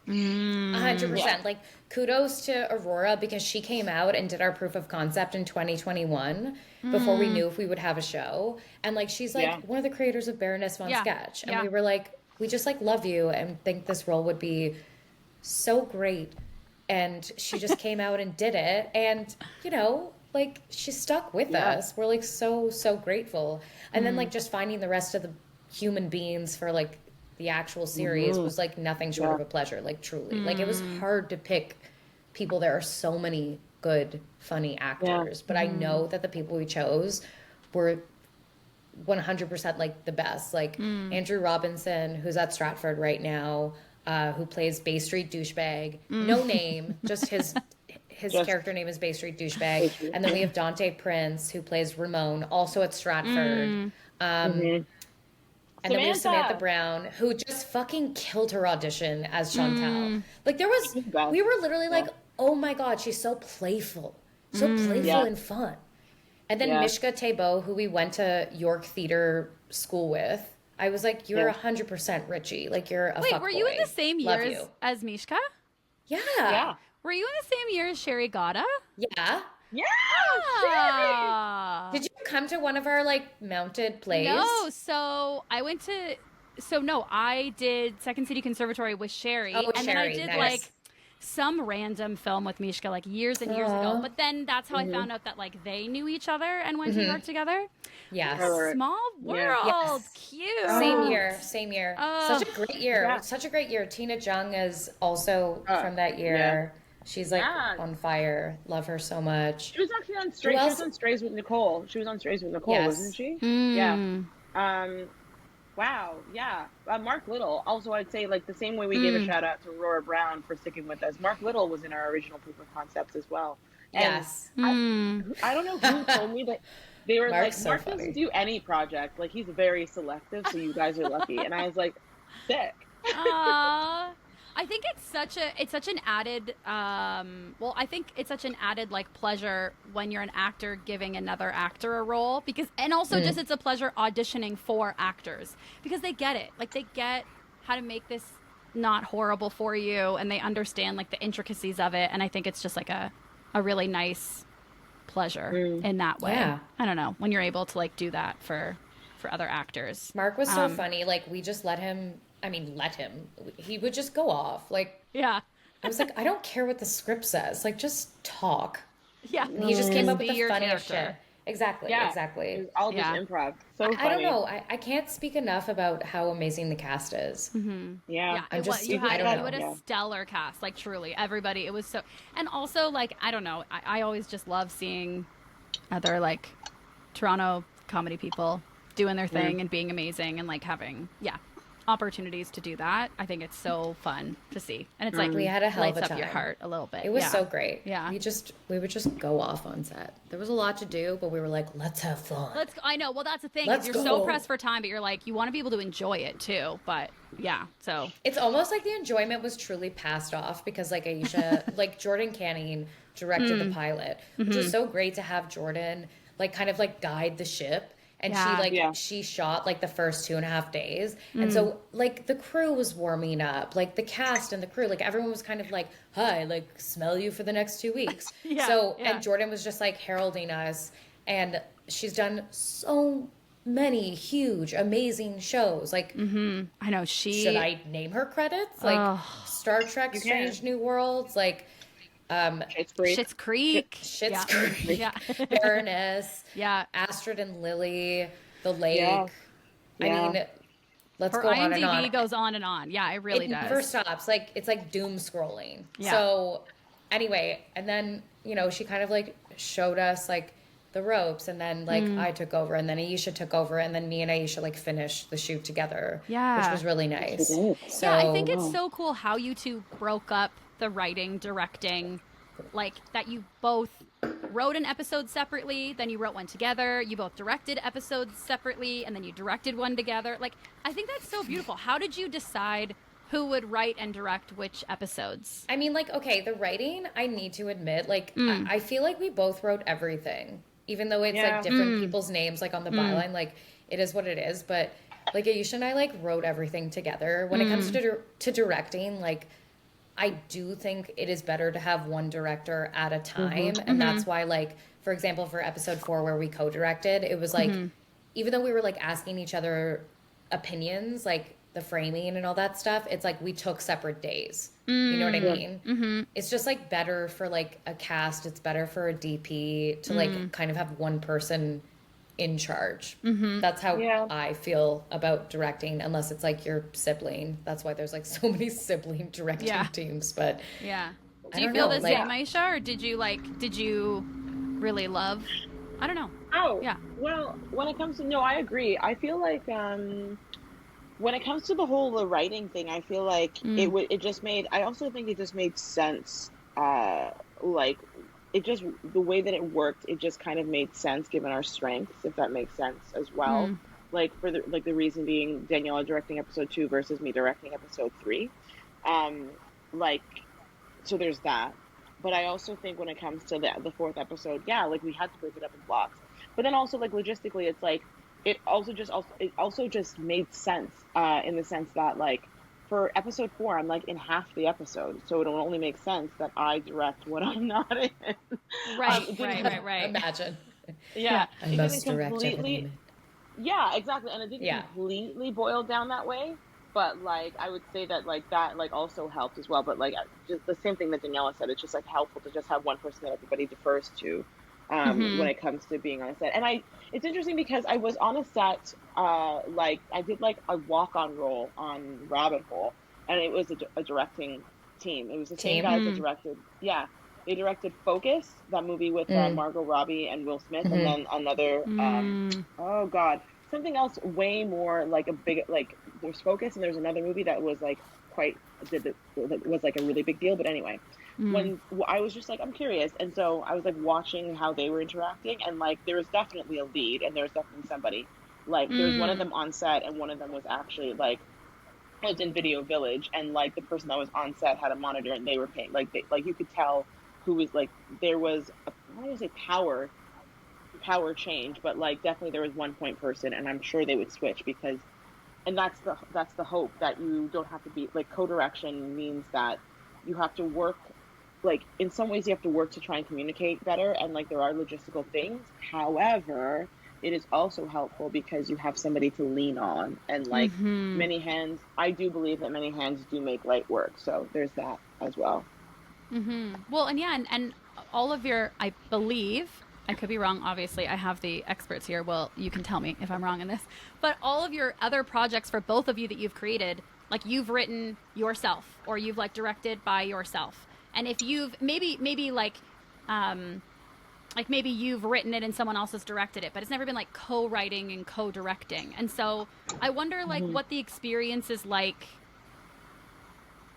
100%. Like kudos to Aurora because she came out and did our proof of concept in 2021 before we knew if we would have a show. And like, she's like one of the creators of Baroness von Sketch. And we were like, we just like love you and think this role would be so great, and she just came out and did it, and you know, like she stuck with us. We're like so grateful. And then like just finding the rest of the human beings for like the actual series was like nothing short of a pleasure. Like truly, like it was hard to pick people. There are so many good, funny actors, but I know that the people we chose were 100% like the best. Like Andrew Robinson, who's at Stratford right now. Who plays Bay Street Douchebag. No name, just his character name is Bay Street Douchebag. And then we have Dante Prince, who plays Ramon, also at Stratford. And then we have Samantha Brown, who just fucking killed her audition as Chantal. Like we were literally like, oh my God, she's so playful. So playful and fun. And then Mishka Tebo, who we went to York Theater School with. I was like, you're 100% Richie. Like, you're a Wait, were you in the same year as Mishka? Yeah. Were you in the same year as Sherry Gata? Yeah. Yeah, Sherry! Did you come to one of our, like, mounted plays? No, so I went to... So, no, I did Second City Conservatory with Sherry. And then I did, like, some random film with Mishka, like, years and years ago. But then that's how I found out that, like, they knew each other and went to work together. Yes. Small world. Yes. Cute. Same year. Such a great year. Such a great year. Tina Jung is also from that year. Yeah. She's like on fire. Love her so much. She was actually on Strays. She was on Strays with Nicole. Wasn't she? Yeah. Wow. Yeah. Mark Little. Also, I'd say like the same way we gave a shout out to Aurora Brown for sticking with us. Mark Little was in our original proof of concepts as well. Yes. I don't know who told me that. They were Mark's like, Mark doesn't do any project. Like, he's very selective, so you guys are lucky. And I was like, sick. I think it's such an added, I think it's such an added, like, pleasure when you're an actor giving another actor a role. Because, and also just it's a pleasure auditioning for actors. Because they get it. Like, they get how to make this not horrible for you. And they understand, like, the intricacies of it. And I think it's just, like, a really nice pleasure in that way. Yeah. I don't know, when you're able to like do that for other actors. Mark was so funny. Like, we just let him, he would just go off. Like, Yeah. I was like, I don't care what the script says. Like, just talk. Yeah. And he just came up with be the your funniest character. shit. Exactly, Yeah, exactly. it's all just Yeah. improv. So I don't funny. know. I can't speak enough about how amazing the cast is. Yeah, I'm just, you I don't had know. a Yeah. stellar cast, like truly everybody. It was so, and also like I don't know, I always just love seeing other like Toronto comedy people doing their thing and being amazing and like having opportunities to do that. I think it's so fun to see, and it's like We had a hell of lights a up your time. heart a little bit. It was Yeah. so great. Yeah. We would just go off on set. There was a lot to do, but we were like, let's have fun. Let's. I know. Well, that's the thing. Let's Is you're so go. pressed for time, but you're like you want to be able to enjoy it too. But yeah, so It's almost like the enjoyment was truly passed off because like Aisha, like Jordan Canning directed the pilot, which was so great to have Jordan like kind of like guide the ship. And Yeah. she shot like the first 2.5 days. And so like the crew was warming up, like the cast and the crew, like everyone was kind of like, hi, like smell you for the next 2 weeks. Yeah. And Jordan was just like heralding us. And she's done so many huge, amazing shows. Like, I know she. should I name her credits? Like Star Trek, Strange New Worlds, like It's great. Schitt's Creek. Schitt's Yeah. Creek, Yeah. Baroness, Yeah. Astrid and Lily, The Lake. Yeah. I Yeah. mean, let's Her go on and IMDb on. goes on and on. Yeah, it really It does. never stops. Like it's like doom scrolling. Yeah. So anyway, and then she kind of like showed us like the ropes, and then like I took over, and then Aisha took over, and then me and Aisha like finished the shoot together. Yeah. which was really nice. did. So Yeah, I think it's so cool how you two broke up the writing, directing, like that you both wrote an episode separately, then you wrote one together, you both directed episodes separately, and then you directed one together. Like, I think that's so beautiful. How did you decide who would write and direct which episodes? I mean, like, okay, the writing, I need to admit, like, I feel like we both wrote everything, even though it's Yeah. like different people's names, like on the byline, like, it is what it is. But like, Aisha and I like wrote everything together. When it comes to directing, like, I do think it is better to have one director at a time. And that's why, like, for example, for episode 4 where we co-directed, it was like, even though we were like asking each other opinions, like the framing and all that stuff, it's like we took separate days. You know what I mean? It's just like better for like a cast. It's better for a DP to like kind of have one person in charge. That's how I feel about directing, unless it's like your sibling. That's why there's like so many sibling directing teams. But Yeah. Do I you don't feel know, the like- same, Aisha, or did you really love? I don't know. Oh, Yeah. Well, when it comes to I agree. I feel like when it comes to the writing thing, I feel like it just made. I also think it just made sense. Like it just the way that it worked, it just kind of made sense given our strengths, if that makes sense as well. Like for the reason being Daniela directing episode 2 versus me directing episode 3. So there's that. But I also think when it comes to the 4th episode, like we had to break it up in blocks. But then also like logistically, it's like it also just made sense in the sense that like for episode 4, I'm like in half the episode, so it will only make sense that I direct what I'm not in. Right. Imagine. Yeah, I it must didn't direct completely. everything. Yeah, exactly, and it didn't Yeah. completely boil down that way. But like I would say that that also helped as well. But like just the same thing that Daniela said, it's just like helpful to just have one person that everybody defers to when it comes to being on a set. And it's interesting because I was on a set, like I did like a walk-on role on Rabbit Hole, and it was a directing team. It was the same guys that directed. Yeah, they directed Focus, that movie with Margot Robbie and Will Smith, and then another. Oh God. Something else way more like a big, like there's Focus and there's another movie that was like was like a really big deal. But anyway, when I was just like, I'm curious. And so I was like watching how they were interacting, and like there was definitely a lead and there was definitely somebody like there was one of them on set, and one of them was actually like was in Video Village, and like the person that was on set had a monitor and they were paying like you could tell who was like there was I don't want to say power change, but like definitely there was one point person, and I'm sure they would switch because, and that's the hope, that you don't have to be like co-direction means that you have to work like in some ways you have to work to try and communicate better, and like there are logistical things. However, it is also helpful because you have somebody to lean on, and like many hands, I do believe that many hands do make light work. So there's that as well. Well, and yeah, and all of your, I believe, I could be wrong, obviously. I have the experts here. Well, you can tell me if I'm wrong in this. But all of your other projects for both of you that you've created, like you've written yourself or you've like directed by yourself. And if you've maybe like maybe you've written it and someone else has directed it, but it's never been like co-writing and co-directing. And so I wonder like what the experience is like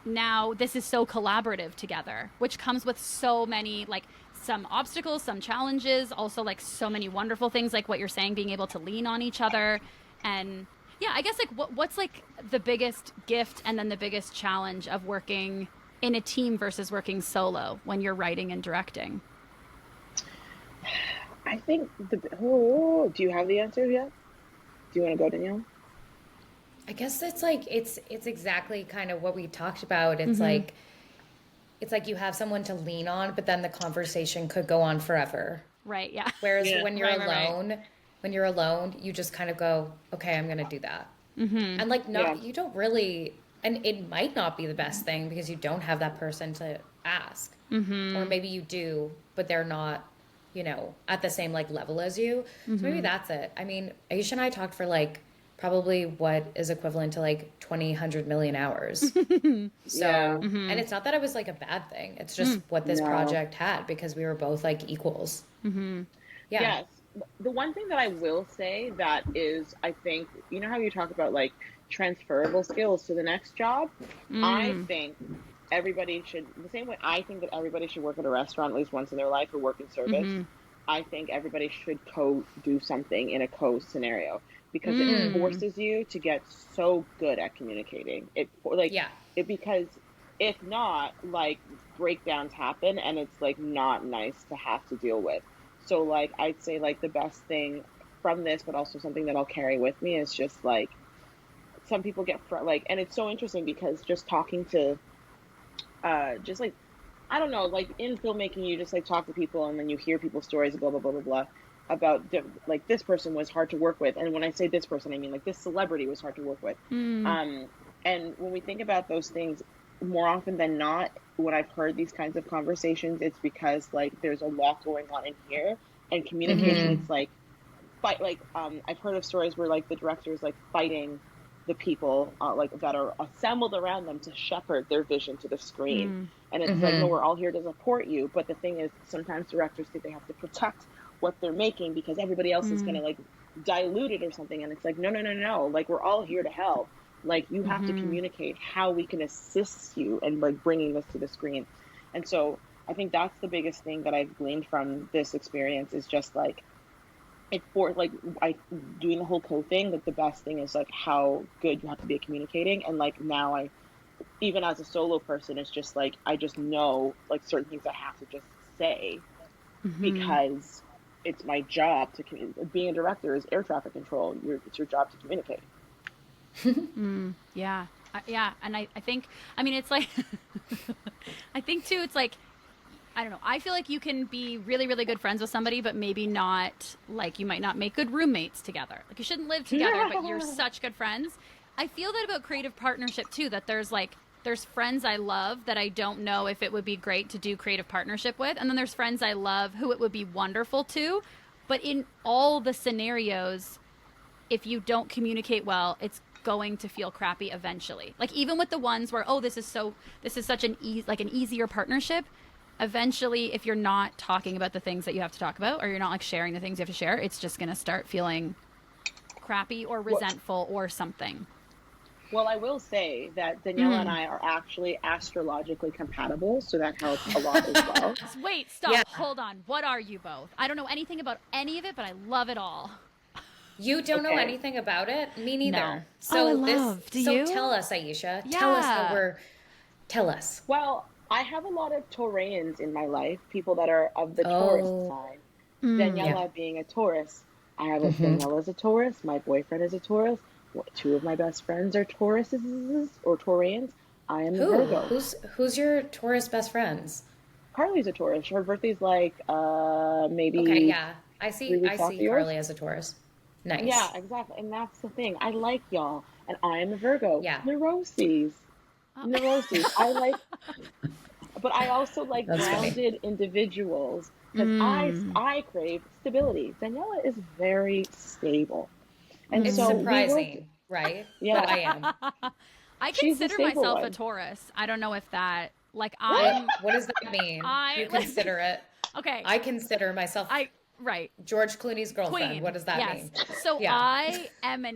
now. This is so collaborative together, which comes with so many like some obstacles, some challenges, also like so many wonderful things like what you're saying, being able to lean on each other. And yeah, I guess like what's like the biggest gift and then the biggest challenge of working in a team versus working solo when you're writing and directing? I think do you have the answer yet? Do you want to go, Danielle? I guess it's like it's exactly kind of what we talked about. It's like you have someone to lean on, but then the conversation could go on forever. Right. Yeah. Whereas Yeah. when you're Right. alone, when you're alone, you just kind of go, okay, I'm going to do that. And like, not, Yeah. you don't really, and it might not be the best thing because you don't have that person to ask. Or maybe you do, but they're not, you know, at the same like level as you. So maybe that's it. I mean, Aisha and I talked for like probably what is equivalent to like 100 million hours. So, Yeah. and it's not that it was like a bad thing. It's just what this No. project had because we were both like equals. Yeah. Yes. The one thing that I will say that is, I think, you know how you talk about like transferable skills to the next job? I think everybody should, the same way I think that everybody should work at a restaurant at least once in their life or work in service, I think everybody should do something in a scenario because it forces you to get so good at communicating. Yeah. Because if not, like breakdowns happen and it's like not nice to have to deal with. So like I'd say like the best thing from this, but also something that I'll carry with me is just like some people get like, and it's so interesting because just talking to just like I don't know, like in filmmaking, you just like talk to people and then you hear people's stories, blah blah blah blah blah, about like this person was hard to work with, and when I say this person, I mean like this celebrity was hard to work with. And when we think about those things, more often than not, when I've heard these kinds of conversations, it's because like there's a lot going on in here, and communication. It's like I've heard of stories where like the director is like fighting the people like that are assembled around them to shepherd their vision to the screen. And it's like, no, we're all here to support you. But the thing is, sometimes directors think they have to protect what they're making because everybody else is going to like dilute it or something. And it's like, no. Like, we're all here to help. Like, you have to communicate how we can assist you in like bringing this to the screen. And so I think that's the biggest thing that I've gleaned from this experience is just like, doing the whole thing, like the best thing is like how good you have to be at communicating. And like now even as a solo person, it's just like I just know like certain things I have to just say because it's my job to being a director is air traffic control. It's your job to communicate. Yeah. Yeah. And I think, I mean, it's like, I think too, it's like, I don't know. I feel like you can be really, really good friends with somebody, but maybe not, like, you might not make good roommates together. Like, you shouldn't live together, but you're such good friends. I feel that about creative partnership, too, that there's friends I love that I don't know if it would be great to do creative partnership with. And then there's friends I love who it would be wonderful to. But in all the scenarios, if you don't communicate well, it's going to feel crappy eventually. Like, even with the ones where, oh, this is such an easier partnership. Eventually, if you're not talking about the things that you have to talk about, or you're not like sharing the things you have to share, it's just going to start feeling crappy or resentful or something. Well, I will say that Danielle and I are actually astrologically compatible, so that helps a lot as well. Wait, stop, hold on. What are you both? I don't know anything about any of it, but I love it all. You don't know anything about it? Me neither. No. So Do you? tell us, Aisha. Yeah. Tell us. Well, I have a lot of Taurians in my life, people that are of the Taurus sign. Daniela being a Taurus. I have Daniela's a Taurus. My boyfriend is a Taurus. Two of my best friends are Tauruses or Taurians. I am a Virgo. Who's your Taurus best friends? Carly's a Taurus. Her birthday's like maybe Okay, yeah. I 3 see weeks after yours. Carly as a Taurus. Nice. Yeah, exactly. And that's the thing. I like y'all. And I am a Virgo. Yeah. Neuroses. Neuroses. I like, but I also like That's funny. grounded individuals because I crave stability. Daniela is very stable. And It's so surprising, right? Yeah. But I am. I She's the consider stable myself a one. Taurus. I don't know if that, like, What does that mean? You consider it. Okay. I consider myself right. George Clooney's girlfriend. Queen. What does that mean? So Yeah. I am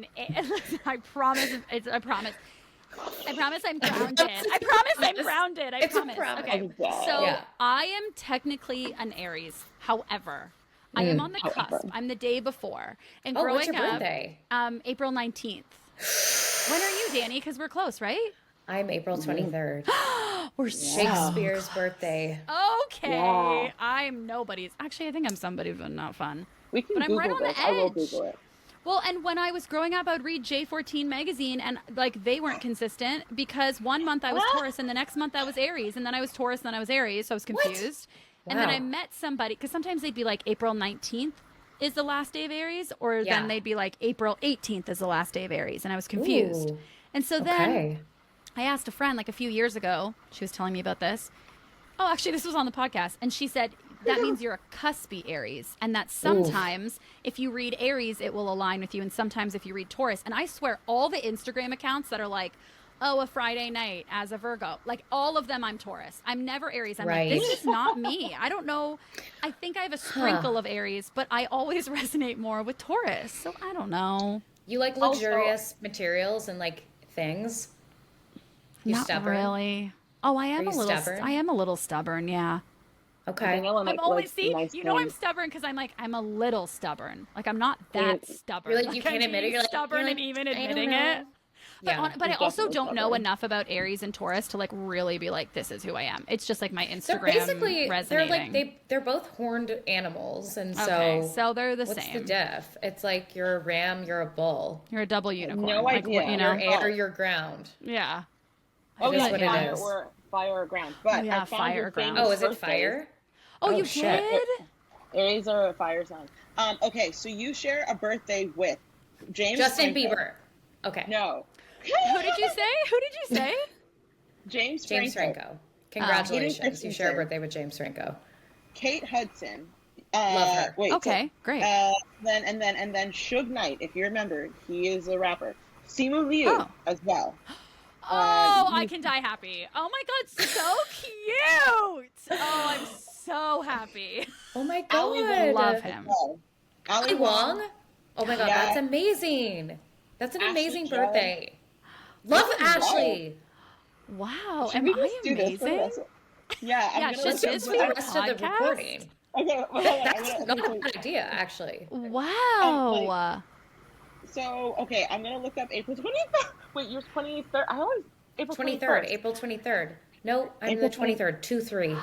I promise. I promise I'm grounded. I promise I'm grounded. It's a promise. promise. Okay. Oh, So yeah. I am technically an Aries. However, I am on the cusp. I'm the day before. And growing what's your birthday? up, April 19th. When are you, Dani? Because we're close, right? I'm April 23rd. We're Shakespeare's birthday. Okay. Yeah. I'm nobody's. Actually, I think I'm somebody, but not fun. We can But I'm Google right on the this. I will edge. Google it. Well, and when I was growing up, I would read J14 magazine, and like they weren't consistent because one month I was Taurus, and the next month I was Aries, and then I was Taurus, and then I was Aries, so I was confused. And then Wow. I met somebody because sometimes they'd be like April 19th is the last day of Aries, or then they'd be like April 18th is the last day of Aries, and I was confused. Ooh. And so then Okay. I asked a friend like a few years ago. She was telling me about this. Oh, actually, this was on the podcast, and she said that means you're a cuspy Aries, and that sometimes if you read Aries, it will align with you, and sometimes if you read Taurus. And I swear, all the Instagram accounts that are like, oh, a Friday night as a Virgo, like all of them, I'm Taurus. I'm never Aries. I'm like, this is not me. I don't know. I think I have a sprinkle of Aries, but I always resonate more with Taurus. So I don't know. You like luxurious materials and like things? You Not stubborn? really. Oh, I am Are a you little. stubborn? I am a little stubborn. Yeah. Okay. Daniela I'm always likes see. nice You know I'm things. stubborn because I'm a little stubborn. Like I'm not that stubborn. You're like, you I'm can't admit it. being You're like, stubborn you're and like, even I don't admitting know. it. Yeah. But I also definitely don't know stubborn. enough about Aries and Taurus to like really be like, this is who I am. It's just like my They're Instagram basically resonating. they're both horned animals, and Okay, so so they're the what's same. the diff? It's like you're a ram, you're a bull. You're a double unicorn. No like, idea. You know? You're air, you're ground. Yeah. Oh, It is yeah, what it fire is. or fire or ground. But Yeah, I found fire your or ground. famous Oh, is it birthdays. fire? Oh, you shit. did? Aries are a fire sign. Okay, so you share a birthday with James Justin Franco. Bieber. Okay. No. Who did you say? Who did you say? James James Franco. Franco. Congratulations. Hayden You share a Christensen. birthday with James Franco. Kate Hudson. Love her. Wait. Okay, great. Then Suge Knight, if you remember, he is a rapper. Simu Liu as well. I can die happy. Oh my god, so cute. Oh, I'm so happy. Oh my Ali god. Wong Love as him. well. Ali Wong? Oh my god, Yeah. that's amazing. That's an Ashley amazing Judd. birthday. Love Ashley. Wow, Should am we I just do this for the amazing? rest of- Yeah, I'm Yeah, gonna Just should look this for be the a rest of the podcast? recording. Okay, That's not a bad idea, actually. Wow. So, okay, I'm gonna look up April 23rd. Wait, you're 23rd? I always April 23rd, 21st. April 23rd. No, I'm April the 23rd. 2-3.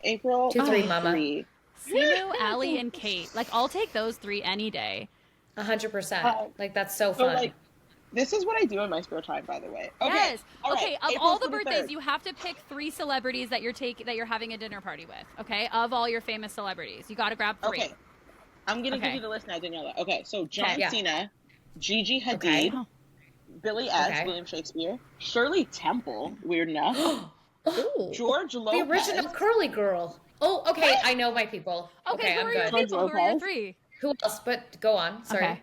April 2-3, mama. 23. Simu, Ali, and Kate. Like, I'll take those three any day. 100%. Like, that's so So, fun. like, this is what I do in my spare time, by the way. Okay. Yes. all right, Okay. Of April all the 23rd. birthdays, you have to pick three celebrities that you're having a dinner party with. Okay. Of all your famous celebrities, you got to grab three. Okay. I'm gonna give Okay. you the list now, Daniela. Okay, so John Yeah. Cena, Gigi Hadid, Okay. Billy S., Okay. William Shakespeare, Shirley Temple, weird enough, Ooh. George the Lopez. original curly girl. Oh, okay. I know my people. Okay. Who I'm are your good. George people? Who are your Lopez? three? Who else? But go on. Sorry. Okay.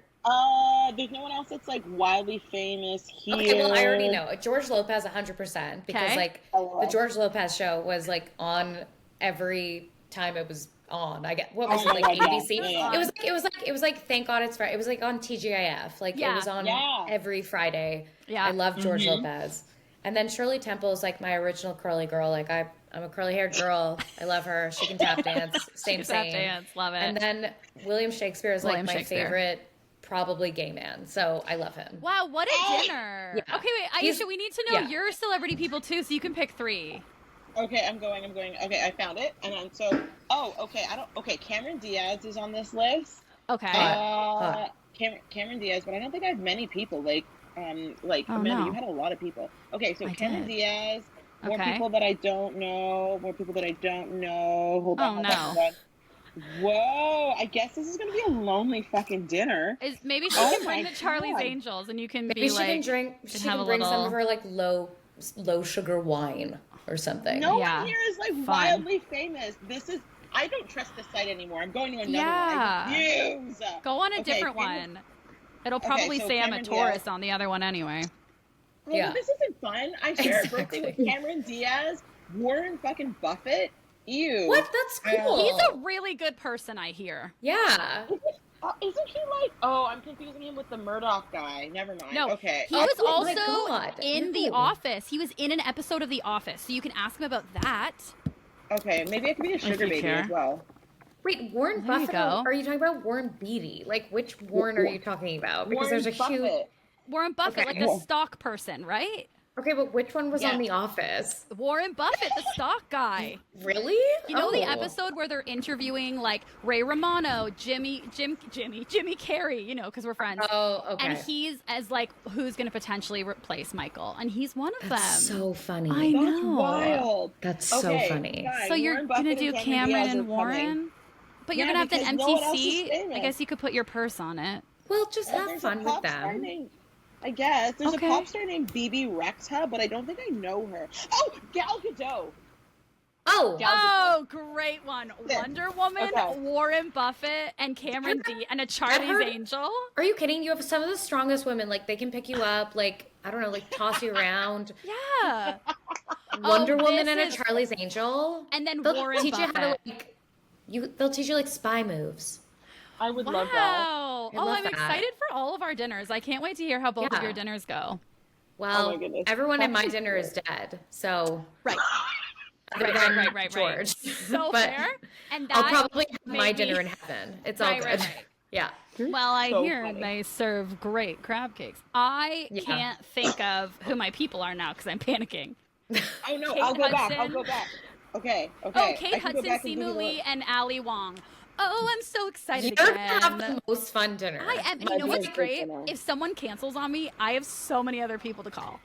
There's no one else that's like wildly famous here. Okay, well, I already know. George Lopez 100% because Okay. like Oh, the George Lopez show was like on every time it was on. I get what was Oh it my like God, ABC? yeah. It was like Thank God It's Friday. It was like on TGIF. Like Yeah. it was on Yeah. every Friday. Yeah. I love George Lopez. And then Shirley Temple is like my original curly girl. Like I'm a curly haired girl. I love her. She can tap dance. Same. Tap dance. Love it. And then William Shakespeare is William like my Shakespeare. favorite, probably gay man. So I love him. Wow, what a dinner. Yeah. Okay, wait, He's- Aisha, we need to know yeah. your celebrity people too, so you can pick three. Okay, I'm going. Okay, I found it. And then okay, Cameron Diaz is on this list. Okay. Cameron Diaz, but I don't think I have many people. Like Oh, Amanda, no. you had a lot of people. Okay, so I Cameron did. Diaz, More Okay. people that I don't know. More people that I don't know. Hold on. Oh, Hold no. on. Hold on. Whoa! I guess this is gonna be a lonely fucking dinner. Maybe she Oh can bring my the Charlie's God. Angels, and you can Maybe be she like, can drink. and She have can a bring some little- of her like low sugar wine or something. No Yeah. one here is like Fun. wildly famous. I don't trust the site anymore. I'm going to another one. I refuse. Go on a Okay, different Cameron- one. It'll probably so say I'm a Cameron tourist Diaz. on the other one anyway. Oh, Yeah. but this isn't fun. I share a birthday Exactly. with Cameron Diaz, Warren fucking Buffett. Ew. What? That's cool. He's a really good person, I hear. Yeah. Isn't he like? Oh, I'm confusing him with the Murdoch guy. Never mind. No, Okay. he was Oh my also God, in The no. Office. He was in an episode of The Office, so you can ask him about that. Okay, maybe I could be a sugar you baby care. as well. Wait, Warren There you Buffett? go. Are you talking about Warren Beatty? Like, which Warren are you talking about? Because Warren there's a huge. Buffett. Warren Buffett, Okay. like the stock person, right? Okay, but which one was Yeah. on The Office? Warren Buffett, the stock guy. Really? You know the Oh. episode where they're interviewing like Ray Romano, Jimmy Carrey, you know, because we're friends. Oh, okay. And he's as like who's going to potentially replace Michael, and he's one of That's them. so funny. I know. That's wild. That's so Okay, funny. fine. So you're Warren going to Buffett do and Cameron Diaz are and Warren, coming. but you're Yeah, going to have because an no empty one else is seat. I famous. guess you could put your purse on it. Well, just Well, have there's fun a with pop star them. named, I guess. There's Okay. a pop star named BB Rexa, but I don't think I know her. Oh, Gal Gadot. Oh, Gal- Oh, great one! Yeah. Wonder Woman, Okay. Warren Buffett, and Cameron D, and a Charlie's heard- Angel. are you kidding? You have some of the strongest women. Like, they can pick you up, like, I don't know, like, toss you around. Yeah. Wonder Woman this and a is- Charlie's Angel. And then They'll Warren teach you how to, Buffett. like, they'll teach you, like, spy moves. I would love that. Wow. I Oh, love I'm that. excited for all of our dinners. I can't wait to hear how both of Yeah. your dinners go. Well, Oh my goodness. everyone at my dinner is dead, so Right. other than Right. George. So But fair. And that I'll probably have my made me- dinner in heaven. It's all Right, good. right. Yeah. Well, I So hear funny. they serve great crab cakes. I Yeah. can't think of who my people are now because I'm panicking. Oh, no, Kate I'll go back. Hudson. I'll go back. Okay. Oh, I Kate can go Hudson, back and Simu think Lee, about- and Ali Wong. Oh, I'm so excited You're again. gonna have the most fun dinner. I am. And My you know what's dinner's great? dinner. If someone cancels on me, I have so many other people to call.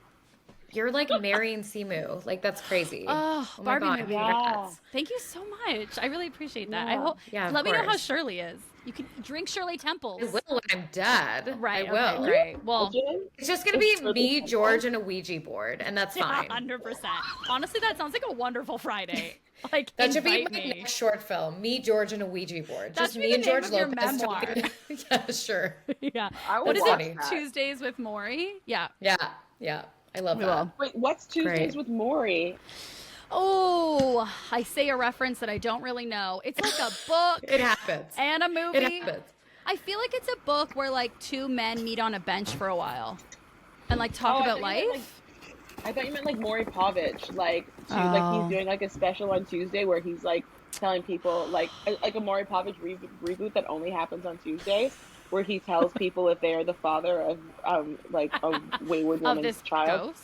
You're like Mary and Simu. Like, that's crazy. Oh, my Barbie God, movie. congrats. Thank you so much. I really appreciate that. I Yeah. hope. Yeah, of let me know how course. Shirley is. You can drink Shirley Temples. I will when I'm dead. Right. I will. Okay, great. Well, Imagine. It's just gonna be me, George, and a Ouija board, and that's fine. 100%. Honestly, that sounds like a wonderful Friday. Like, That should be invite my me. next short film. Me, George, and a Ouija board. That Just should me be and the name George of your Lopez memoir. talking. Yeah, sure. Yeah. I would What is watch it? that. Tuesdays with Maury? Yeah. Yeah. I love We that. will. Wait, what's Tuesdays Great. with Maury? Oh, I say a reference that I don't really know. It's like a book It happens. and a movie. It happens. I feel like it's a book where like two men meet on a bench for a while and like talk Oh, I about thought you meant, life. I thought you meant like Maury Povich, like Oh. he's doing like a special on Tuesday where he's like telling people like a Maury Povich reboot that only happens on Tuesdays, where he tells people if they are the father of like a wayward Of woman's this child. ghost.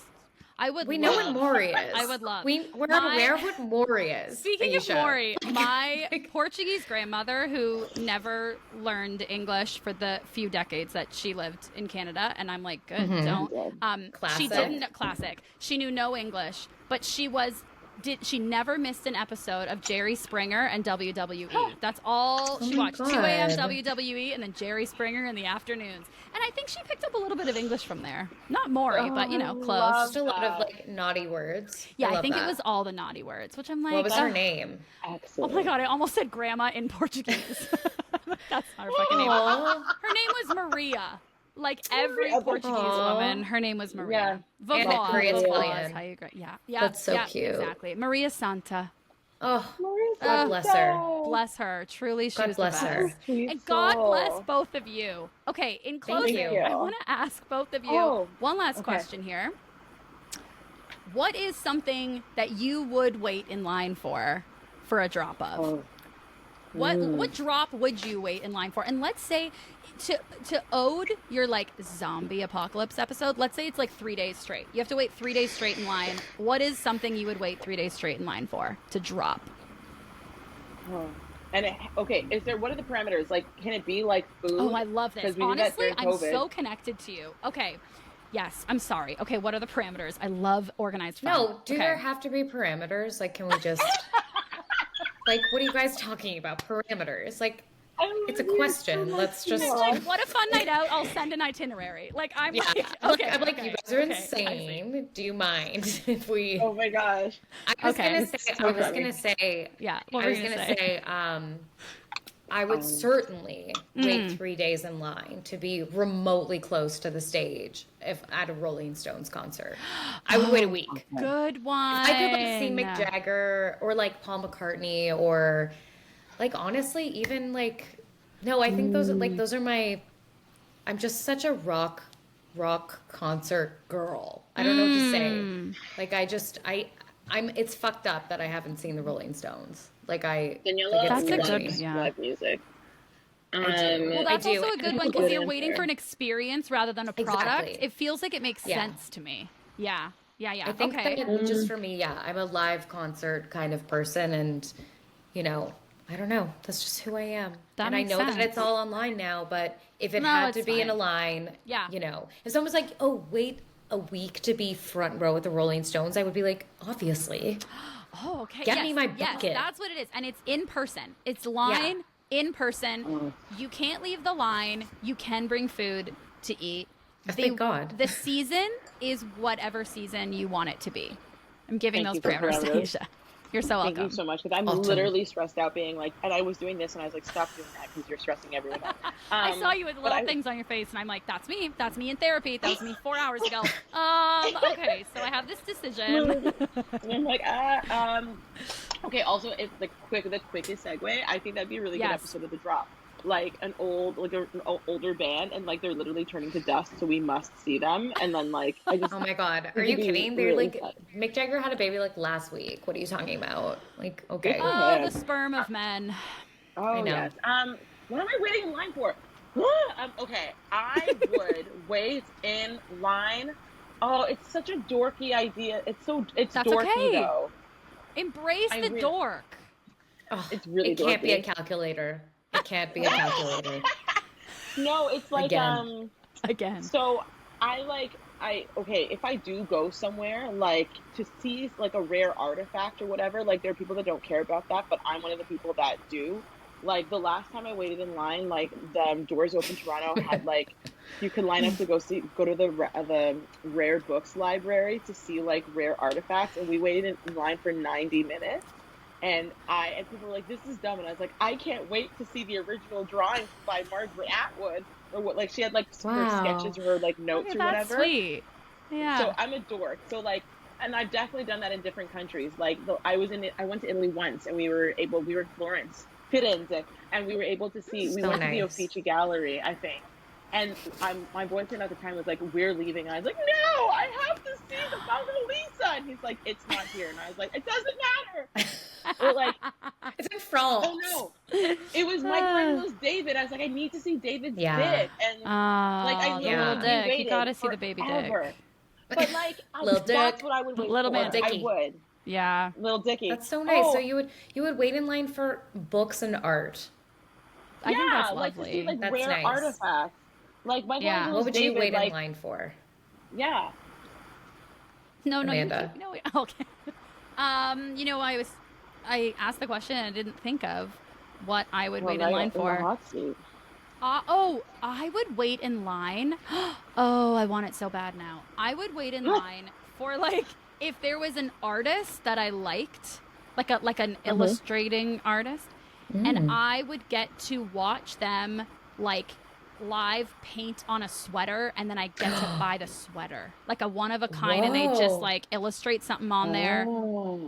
I would We know love- what Maury is. I would love. We're My- aware of what Maury is. Speaking of Aisha. Maury, my Portuguese grandmother, who never learned English for the few decades that she lived in Canada, and I'm like, good, don't. She Classic. didn't classic. She knew no English, but she never missed an episode of Jerry Springer and WWE. That's all she my watched. 2 God. a.m. WWE and then Jerry Springer in the afternoons. And I think she picked up a little bit of English from there. Not Maury, but close. Just a lot of like naughty words. Yeah, I love think that. it was all the naughty words, which I'm like, What was her ugh. name? Oh Excellent. my god, I almost said grandma in Portuguese. That's not her fucking name. Aw. Her name was Maria. Like every Maria. Portuguese Aw. woman, her name was Maria. Yeah. And Vovó, Korean vovó Italian. is how you yeah. Yeah. That's so yeah, cute. Exactly. Maria Santa. Oh, Maria God bless her. Bless her. Truly, she God was bless the her. best. Sweet And God soul. bless both of you. Okay, in closing, you. I want to ask both of you Oh, one last okay. question here. What is something that you would wait in line for a drop of? Oh. What drop would you wait in line for? And let's say to ode your like zombie apocalypse episode, let's say it's like 3 days straight. You have to wait 3 days straight in line. What is something you would wait 3 days straight in line for to drop? Oh. And what are the parameters? Like, can it be like food? Oh, I love this. 'Cause we did that Honestly, during I'm COVID. so connected to you. Okay. Yes, I'm sorry. Okay, what are the parameters? I love organized fun. No, do okay. there have to be parameters? Like, can we just like, what are you guys talking about? Parameters? Like, it's a question. So Let's just like, what a fun night out. I'll send an itinerary. Like, I'm yeah. like, I'm okay, like, I'm like, okay, you guys are okay, insane. Do you mind if we? Oh my gosh. I was Okay. gonna say. I was gonna say. Yeah, what I were was you gonna gonna say. I would certainly wait 3 days in line to be remotely close to the stage if at a Rolling Stones concert. I would wait a week. Good one. I could like see Mick Jagger or like Paul McCartney or like honestly even like no, I think those are my I'm just such a rock concert girl. I don't know what to say. Like I'm it's fucked up that I haven't seen the Rolling Stones. Daniela That's a good live music. Well, that's also a good one because you're waiting for an experience rather than a product. Exactly. It feels like it makes sense to me. Yeah. I think that just for me, I'm a live concert kind of person, and I don't know. That's just who I am. And I know that it's all online now, but if it had to be in a line, if someone's like, "Oh, wait a week to be front row with the Rolling Stones," I would be like, obviously. Oh, okay. Get me my bucket. Yes, that's what it is. And it's in person. It's line in person. You can't leave the line. You can bring food to eat. Thank God. The season is whatever season you want it to be. I'm giving those parameters to Aisha. You're so welcome. Thank you so much, because I'm literally stressed out being like, and I was doing this and I was like, stop doing that because you're stressing everyone out. I saw you with little things on your face and I'm like, that's me in therapy. That was me 4 hours ago. Okay, so I have this decision. And I'm like, okay, also it's the quickest segue. I think that'd be a really good episode of The Drop. Like an older band, and like they're literally turning to dust, so we must see them. And then like I just oh my God, are you kidding? They're like Mick Jagger had a baby like last week. What are you talking about? Like, okay. Oh, the sperm of men. Oh, I know. Yes. What am I waiting in line for? Okay, I would wait in line. Oh, it's such a dorky idea. That's dorky though. Embrace the dork. Oh, it's really dorky. It can't be a calculator. It can't be a calculator. No, it's like again. So if I do go somewhere like to see like a rare artifact or whatever, like there are people that don't care about that, but I'm one of the people that do. Like the last time I waited in line, like the Doors Open Toronto had like you could line up to go to the rare books library to see like rare artifacts, and we waited in line for 90 minutes. And people were like, "This is dumb," and I was like, "I can't wait to see the original drawings by Margaret Atwood, or what? Like she had like her sketches or her like notes or whatever." Sweet. Yeah. So I'm a dork. So like, and I've definitely done that in different countries. Like I went to Italy once, and we were in Florence, Firenze, and we were able to see. We went to the Uffizi Gallery, I think. And my boyfriend at the time was like, "We're leaving." And I was like, "No, I have to see the Mona Lisa." And he's like, "It's not here." And I was like, "It doesn't matter." Or like, it's in France. Oh no, it was Michelangelo's David. I was like, I need to see David's dick, and like I dick. You gotta see the baby dick. But like, little that's dick. what I would wait little for. man Dickie. I would. Yeah, little Dickie. That's so nice. So you would wait in line for books and art. I think that's like lovely. To see, like that's rare nice. Artifacts. Like Michelangelo's What would you David, wait in line for? Yeah. No, Amanda. Okay. I asked the question and I didn't think of what I would wait in line for. I would wait in line. Oh, I want it so bad now. I would wait in line for like if there was an artist that I liked, like an illustrating artist, and I would get to watch them like live paint on a sweater, and then I get to buy the sweater, like a one of a kind. Whoa. And they just like illustrate something on there.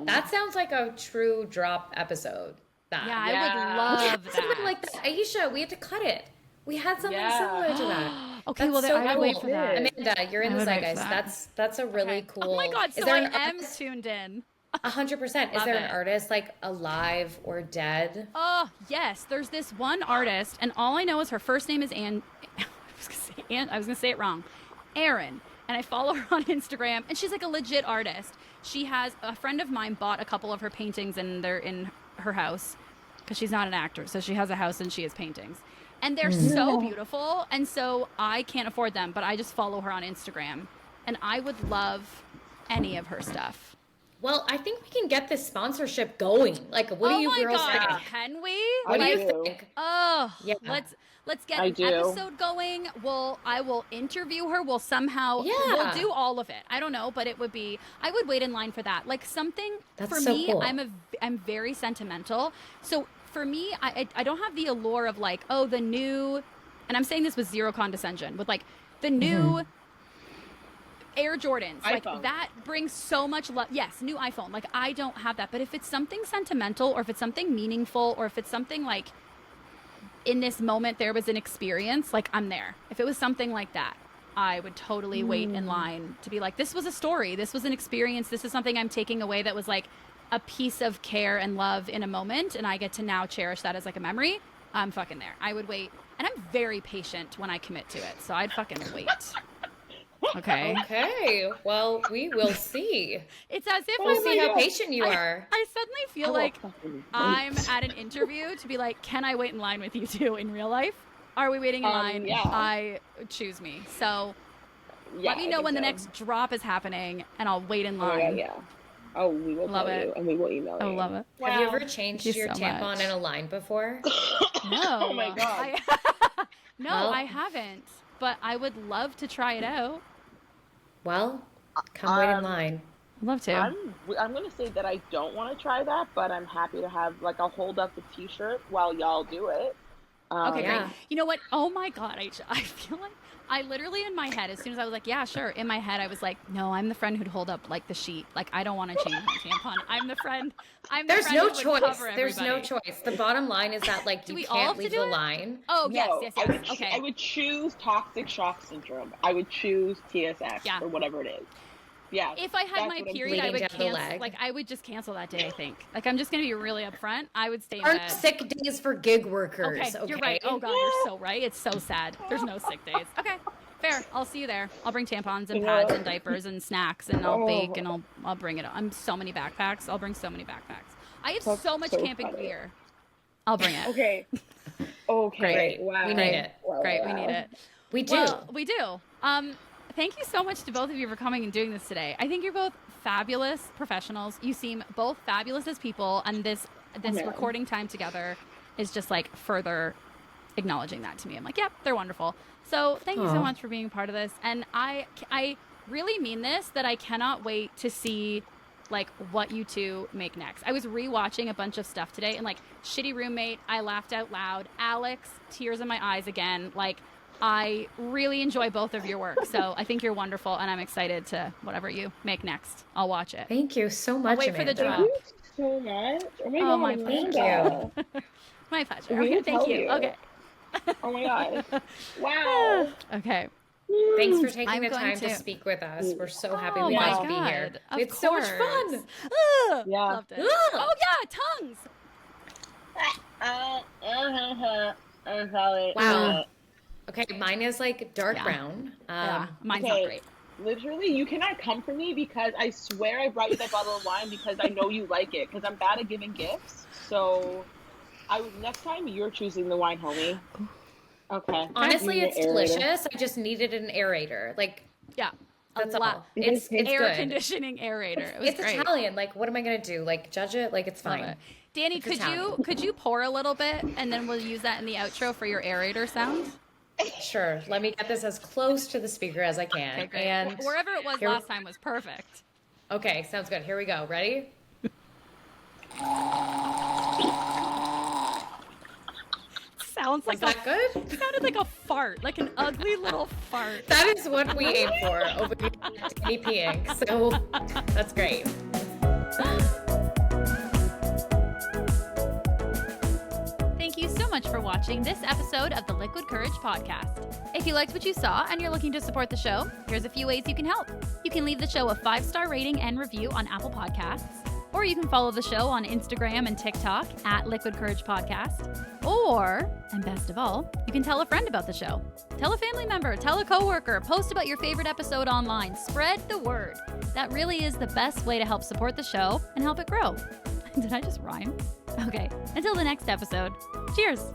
That sounds like a true Drop episode. I would love that. Something like that. Aisha, we had to cut it. We had something similar to that. Okay, that's I would wait for that. Amanda, you're in the zeitgeist. That's a really cool. Oh my God, so I am tuned in. 100%. Is there an artist like alive or dead? Oh, yes. There's this one artist, and all I know is her first name is I was going to say it wrong. Erin. And I follow her on Instagram, and she's like a legit artist. She has a friend of mine bought a couple of her paintings, and they're in her house because she's not an actor. So she has a house and she has paintings. And they're so beautiful. And so I can't afford them, but I just follow her on Instagram. And I would love any of her stuff. Well, I think we can get this sponsorship going. Like, what do you girls think? Can we? What do you think? Oh, yeah. Let's get an episode going. I will interview her. We'll do all of it. I don't know, but I would wait in line for that. Like something for me, cool. I'm very sentimental. So for me, I don't have the allure of like, oh, the new, and I'm saying this with zero condescension, with like the new Air Jordans. iPhone. Like that brings so much love. Yes, new iPhone. Like I don't have that. But if it's something sentimental or if it's something meaningful or if it's something like in this moment there was an experience, like I'm there. If it was something like that, I would totally wait in line to be like, this was a story. This was an experience. This is something I'm taking away that was like a piece of care and love in a moment. And I get to now cherish that as like a memory. I'm fucking there. I would wait. And I'm very patient when I commit to it. So I'd fucking wait. Okay. Okay. Well, we will see. It's as if we'll see how patient you are. I suddenly feel like I'm at an interview to be like, can I wait in line with you two in real life? Are we waiting in line? Yeah. I choose me. So let me know when the next drop is happening and I'll wait in line. Oh, we will love it, and we will email you. I love it. Wow. Have you ever changed your tampon in a line before? No. Oh my god. I haven't. But I would love to try it out. Well, come wait in line. I'd love to. I'm going to say that I don't want to try that, but I'm happy to have, like, I'll hold up the t-shirt while y'all do it. Okay, great. You know what? Oh my God, Aisha, I feel like I literally in my head, as soon as I was like, yeah, sure. In my head, I was like, no, I'm the friend who'd hold up like the sheet. Like, I don't want to change my tampon. I'm the friend. There's no choice. There's no choice. The bottom line is that like you can't leave the line. Oh, no, yes. Okay. I would choose toxic shock syndrome. I would choose TSX or whatever it is. Yeah. If I had my period, I would cancel. Like, I would just cancel that day, I think. Like, I'm just going to be really upfront. I would stay in bed. Sick days for gig workers. Okay, you're right. Oh, God, you're so right. It's so sad. There's no sick days. Okay, fair. I'll see you there. I'll bring tampons and pads and diapers and snacks, and I'll bake, and I'll bring it. I'm so many backpacks. I'll bring so many backpacks. I have so much camping gear. I'll bring it. Okay. Great. Wow. We need it. Great. We need it. We do. Well, we do. Thank you so much to both of you for coming and doing this today. I think you're both fabulous professionals. You seem both fabulous as people, and this recording time together is just like further acknowledging that to me. I'm like, yep, they're wonderful. So thank you so much for being part of this. And I really mean this, that I cannot wait to see like what you two make next. I was rewatching a bunch of stuff today, and like Shitty Roommate, I laughed out loud. Alex, tears in my eyes again. Like, I really enjoy both of your work, so I think you're wonderful, and I'm excited to whatever you make next. I'll watch it. Thank you so much, I'll wait Amanda. for the drop. Thank you so much. Oh my God, my pleasure. My pleasure. Okay, thank you. Okay. Oh my God. Wow. Okay. Thanks for taking the time to speak with us. We're so happy we got to be here. It's so much fun. Loved it. Oh yeah, tongues. Wow. Okay, mine is like dark brown. Mine's not great. Literally, you cannot come for me because I swear I brought you that bottle of wine because I know you like it. Because I'm bad at giving gifts. So, next time you're choosing the wine, homie. Okay. Honestly, it's delicious. I just needed an aerator. Like, that's all. It's air good. Conditioning aerator. It's great. Italian. Like, what am I gonna do? Like, judge it? Like, it's fine. Danny, could you pour a little bit and then we'll use that in the outro for your aerator sound? Sure. Let me get this as close to the speaker as I can. Okay, great. And wherever it was last time was perfect. Okay, sounds good. Here we go. Ready? Sounds like that good? It sounded like a fart, like an ugly little fart. That is what we aim for over Dani peeing. So that's great. Thank you so much for watching this episode of the Liquid Courage podcast. If you liked what you saw and you're looking to support the show, here's a few ways you can help. You can leave the show a 5-star rating and review on Apple Podcasts, or you can follow the show on Instagram and TikTok at Liquid Courage Podcast. Or, and best of all, you can tell a friend about the show. Tell a family member, tell a coworker, post about your favorite episode online. Spread the word. That really is the best way to help support the show and help it grow. Did I just rhyme? Okay, until the next episode, cheers!